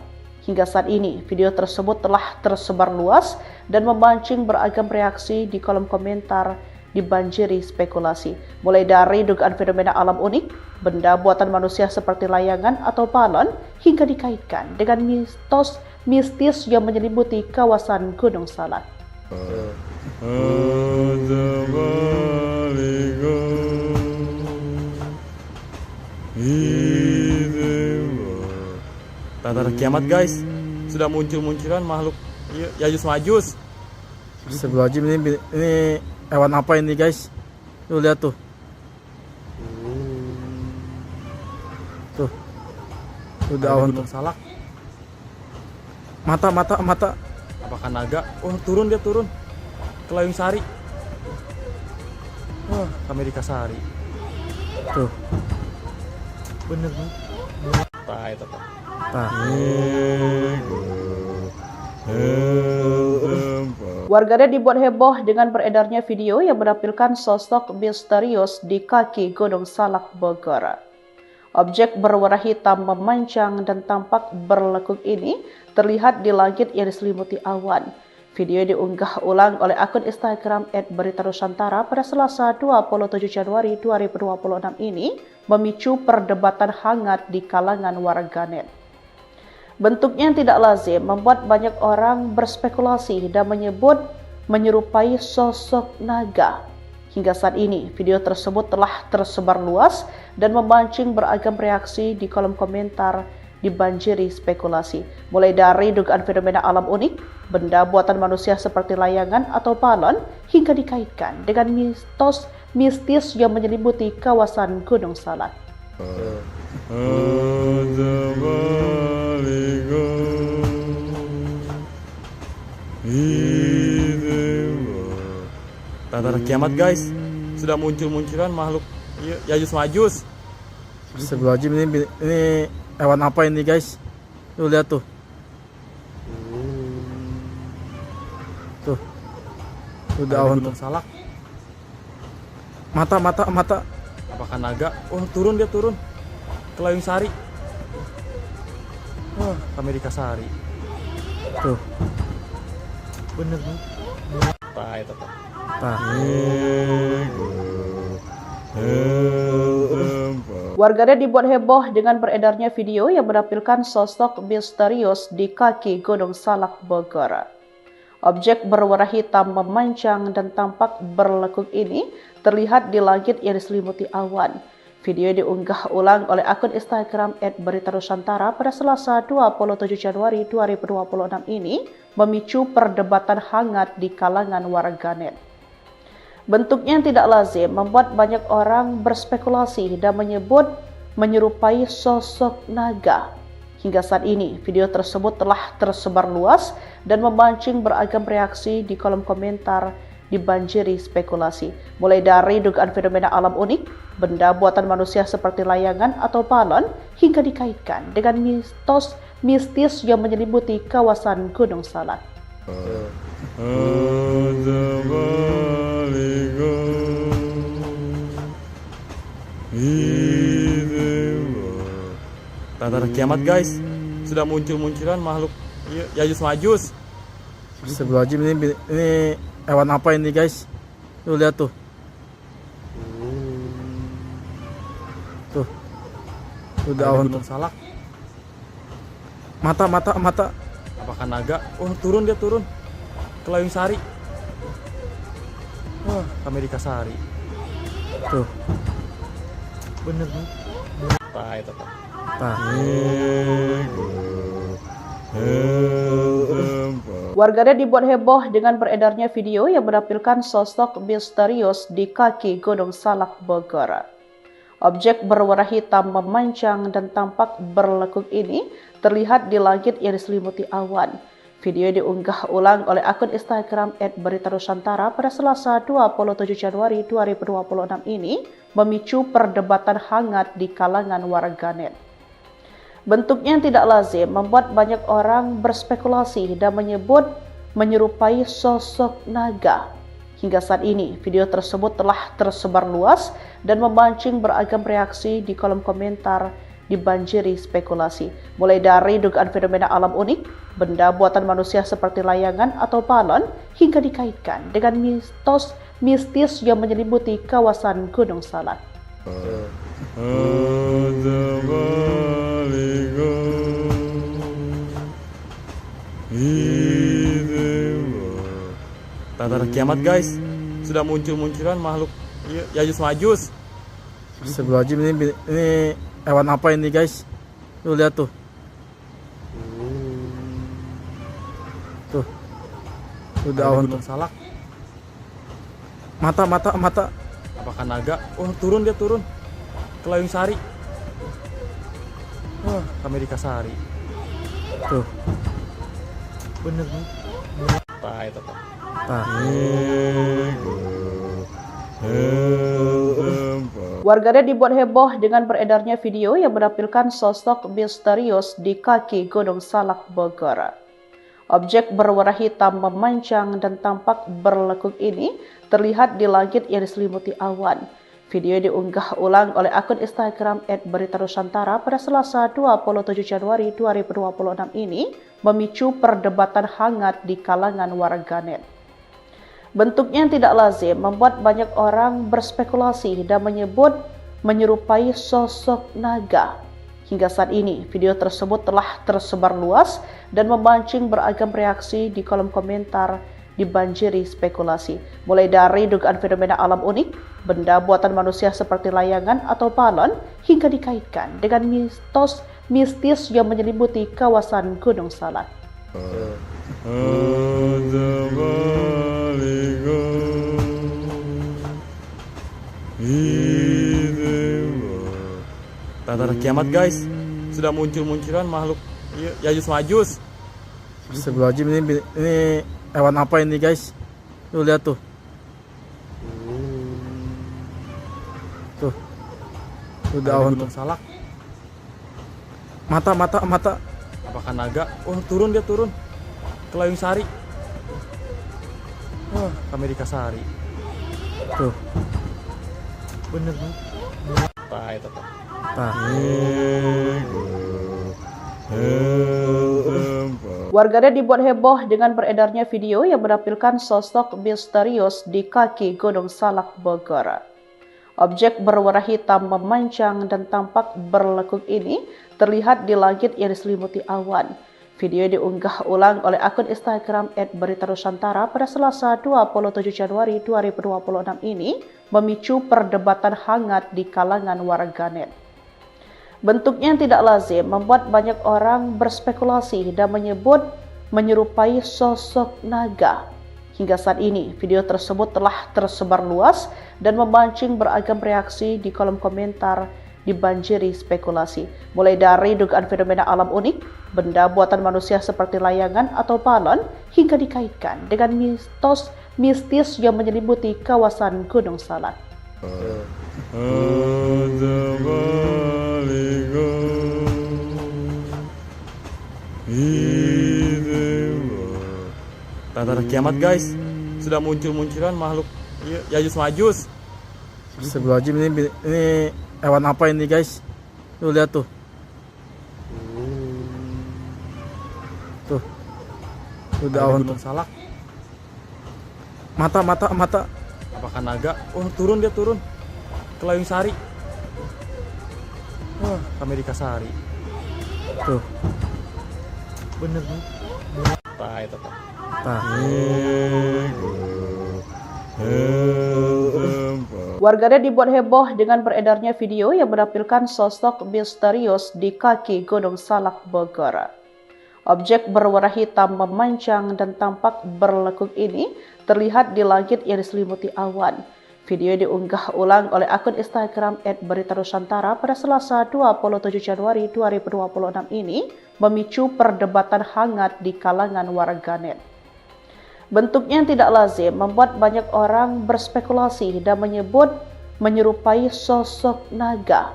Hingga saat ini, video tersebut telah tersebar luas dan memancing beragam reaksi di kolom komentar dibanjiri spekulasi. Mulai dari dugaan fenomena alam unik, benda buatan manusia seperti layangan atau balon, hingga dikaitkan dengan mitos mistis yang menyelimuti kawasan Gunung Salak. Tanda kiamat guys, sudah munculkan makhluk Yajuj Majus. Astagfirullahaladzim, ini hewan apa ini guys? Tuh lihat tuh. Tuh. Udah awan tuh. Gunung Salak. Mata. Apakah naga? Oh, turun dia turun. Ke Layung Sari. Wah, Amerika Sari. Tuh. Bener nih. Itu. Warganet dibuat heboh dengan beredarnya video yang menampilkan sosok misterius di kaki Gunung Salak Bogor. Objek berwarna hitam memanjang dan tampak berlekuk ini terlihat di langit yang diselimuti awan. Video diunggah ulang oleh akun Instagram @beritanusantara pada Selasa 27 Januari 2026 ini memicu perdebatan hangat di kalangan warganet. Bentuknya yang tidak lazim membuat banyak orang berspekulasi dan menyebut menyerupai sosok naga. Hingga saat ini, video tersebut telah tersebar luas dan memancing beragam reaksi di kolom komentar dibanjiri spekulasi. Mulai dari dugaan fenomena alam unik, benda buatan manusia seperti layangan atau balon, hingga dikaitkan dengan mitos mistis yang menyelimuti kawasan Gunung Salak. Tanda kiamat guys, sudah munculkan makhluk Yajuj Majus. Astagfirullahaladzim, ini hewan apa ini guys? Tuh lihat tuh. Tuh. Udah awan tuh. Gunung Salak. Mata. Apakah naga? Oh, turun dia turun. Ke Layung Sari. Wah, Amerika Sari. Tuh. Bener nih. Itu. Warganet dibuat heboh dengan beredarnya video yang menampilkan sosok misterius di kaki Gunung Salak Bogor. Objek berwarna hitam memanjang dan tampak berlekuk ini terlihat di langit yang diselimuti awan. Video diunggah ulang oleh akun Instagram @beritanusantara pada Selasa 27 Januari 2026 ini memicu perdebatan hangat di kalangan warganet. Bentuknya yang tidak lazim membuat banyak orang berspekulasi dan menyebut menyerupai sosok naga. Hingga saat ini, video tersebut telah tersebar luas dan memancing beragam reaksi di kolom komentar dibanjiri spekulasi. Mulai dari dugaan fenomena alam unik, benda buatan manusia seperti layangan atau balon, hingga dikaitkan dengan mitos mistis yang menyelimuti kawasan Gunung Salak. Tanda kiamat guys, sudah munculkan makhluk Yajuj Majus. Astagfirullahaladzim, ini hewan apa ini guys? Tuh lihat tuh. Tuh. Udah awan tuh. Gunung Salak. Mata. Apakah naga? Oh, turun dia turun. Ke Layung Sari. Wah, Amerika Sari. Tuh. Bener nih. Itu. Warganet dibuat heboh dengan beredarnya video yang menampilkan sosok misterius di kaki Gunung Salak Bogor. Objek berwarna hitam memanjang dan tampak berlekuk ini terlihat di langit yang diselimuti awan. Video diunggah ulang oleh akun Instagram @beritanusantara pada Selasa 27 Januari 2026 ini memicu perdebatan hangat di kalangan warganet. Bentuknya yang tidak lazim membuat banyak orang berspekulasi dan menyebut menyerupai sosok naga. Hingga saat ini, video tersebut telah tersebar luas dan memancing beragam reaksi di kolom komentar dibanjiri spekulasi. Mulai dari dugaan fenomena alam unik, benda buatan manusia seperti layangan atau balon, hingga dikaitkan dengan mitos mistis yang menyelimuti kawasan Gunung Salak. Tanda kiamat guys, sudah muncul-munculan makhluk Yajus Majus. Astagfirullahaladzim, ini hewan apa ini guys? Tuh lihat tuh. Tuh. Udah awan tuh. Gunung Salak. Mata. Apakah naga? Oh, turun dia turun. Ke Layung Sari. Wah, ke Amerika Sari. Tuh. Bener nih. Itu Pak. Warganet dibuat heboh dengan beredarnya video yang menampilkan sosok misterius di kaki Gunung Salak Bogor. Objek berwarna hitam memanjang dan tampak berlekuk ini terlihat di langit yang diselimuti awan. Video diunggah ulang oleh akun Instagram @beritanusantara pada Selasa 27 Januari 2026 ini memicu perdebatan hangat di kalangan warganet. Bentuknya yang tidak lazim membuat banyak orang berspekulasi dan menyebut menyerupai sosok naga. Hingga saat ini, video tersebut telah tersebar luas dan memancing beragam reaksi di kolom komentar dibanjiri spekulasi. Mulai dari dugaan fenomena alam unik, benda buatan manusia seperti layangan atau balon, hingga dikaitkan dengan mitos mistis yang menyelimuti kawasan Gunung Salak. Tanda kiamat guys, sudah muncul-munculan makhluk Yajus Majus. Astagfirullahaladzim, ini hewan apa ini guys? Tuh lihat tuh. Tuh. Udah awan tuh. Gunung Salak. Mata. Apakah naga? Oh, turun dia turun. Ke Layung Sari. Wah, ke Amerika Sari. Tuh. Bener nih. Itu Pak. Warganet dibuat heboh dengan beredarnya video yang menampilkan sosok misterius di kaki Gunung Salak Bogor. Objek berwarna hitam memanjang dan tampak berlekuk ini terlihat di langit yang diselimuti awan. Video diunggah ulang oleh akun Instagram @beritanusantara pada Selasa 27 Januari 2026 ini memicu perdebatan hangat di kalangan warganet. Bentuknya yang tidak lazim membuat banyak orang berspekulasi dan menyebut menyerupai sosok naga. Hingga saat ini, video tersebut telah tersebar luas dan memancing beragam reaksi di kolom komentar dibanjiri spekulasi. Mulai dari dugaan fenomena alam unik, benda buatan manusia seperti layangan atau balon, hingga dikaitkan dengan mitos mistis yang menyelimuti kawasan Gunung Salak. Tanda kiamat guys, sudah muncul-munculan makhluk Yajus Majus. Astagfirullahaladzim, ini hewan apa ini guys? Tuh lihat tuh. Tuh. Udah awan tuh. Gunung Salak. Mata. Apakah naga? Oh, turun dia turun. Ke Layung Sari. Wah, ke Amerika Sari. Tuh. Bener nih. Itu Pak. Warganet dibuat heboh dengan beredarnya video yang menampilkan sosok misterius di kaki Gunung Salak Bogor. Objek berwarna hitam memanjang dan tampak berlekuk ini terlihat di langit yang diselimuti awan. Video diunggah ulang oleh akun Instagram @berita_nusantara pada Selasa 27 Januari 2026 ini memicu perdebatan hangat di kalangan warganet. Bentuknya yang tidak lazim membuat banyak orang berspekulasi dan menyebut menyerupai sosok naga.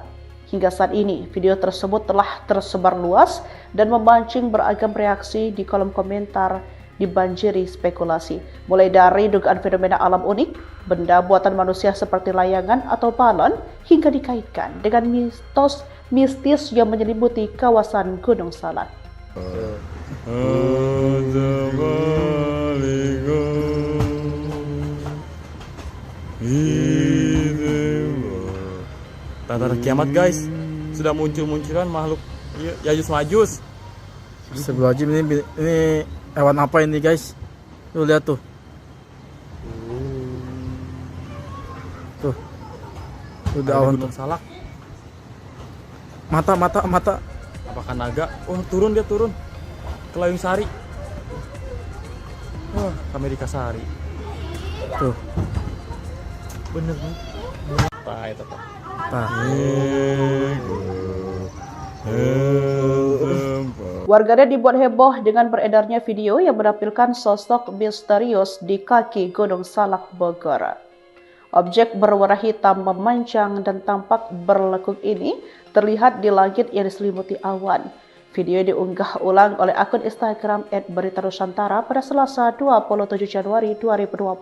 Hingga saat ini, video tersebut telah tersebar luas dan memancing beragam reaksi di kolom komentar dibanjiri spekulasi. Mulai dari dugaan fenomena alam unik, benda buatan manusia seperti layangan atau balon, hingga dikaitkan dengan mitos mistis yang menyelimuti kawasan Gunung Salak. Tanda kiamat guys, sudah munculkan makhluk Yajuj Majus. Astagfirullahaladzim, ini hewan apa ini guys? Tuh lihat tuh. Tuh. Udah awan tuh. Salak. Mata. Apakah naga? Oh, turun dia turun. Ke Layung Sari. Wah, ke Amerika Sari. Tuh. Bener nih. Tah, itu tah. Tah. Warganet dibuat heboh dengan beredarnya video yang menampilkan sosok misterius di kaki Gunung Salak Bogor. Objek berwarna hitam memanjang dan tampak berlekuk ini terlihat di langit yang diselimuti awan. Video diunggah ulang oleh akun Instagram @berita_nusantara pada Selasa 27 Januari 2026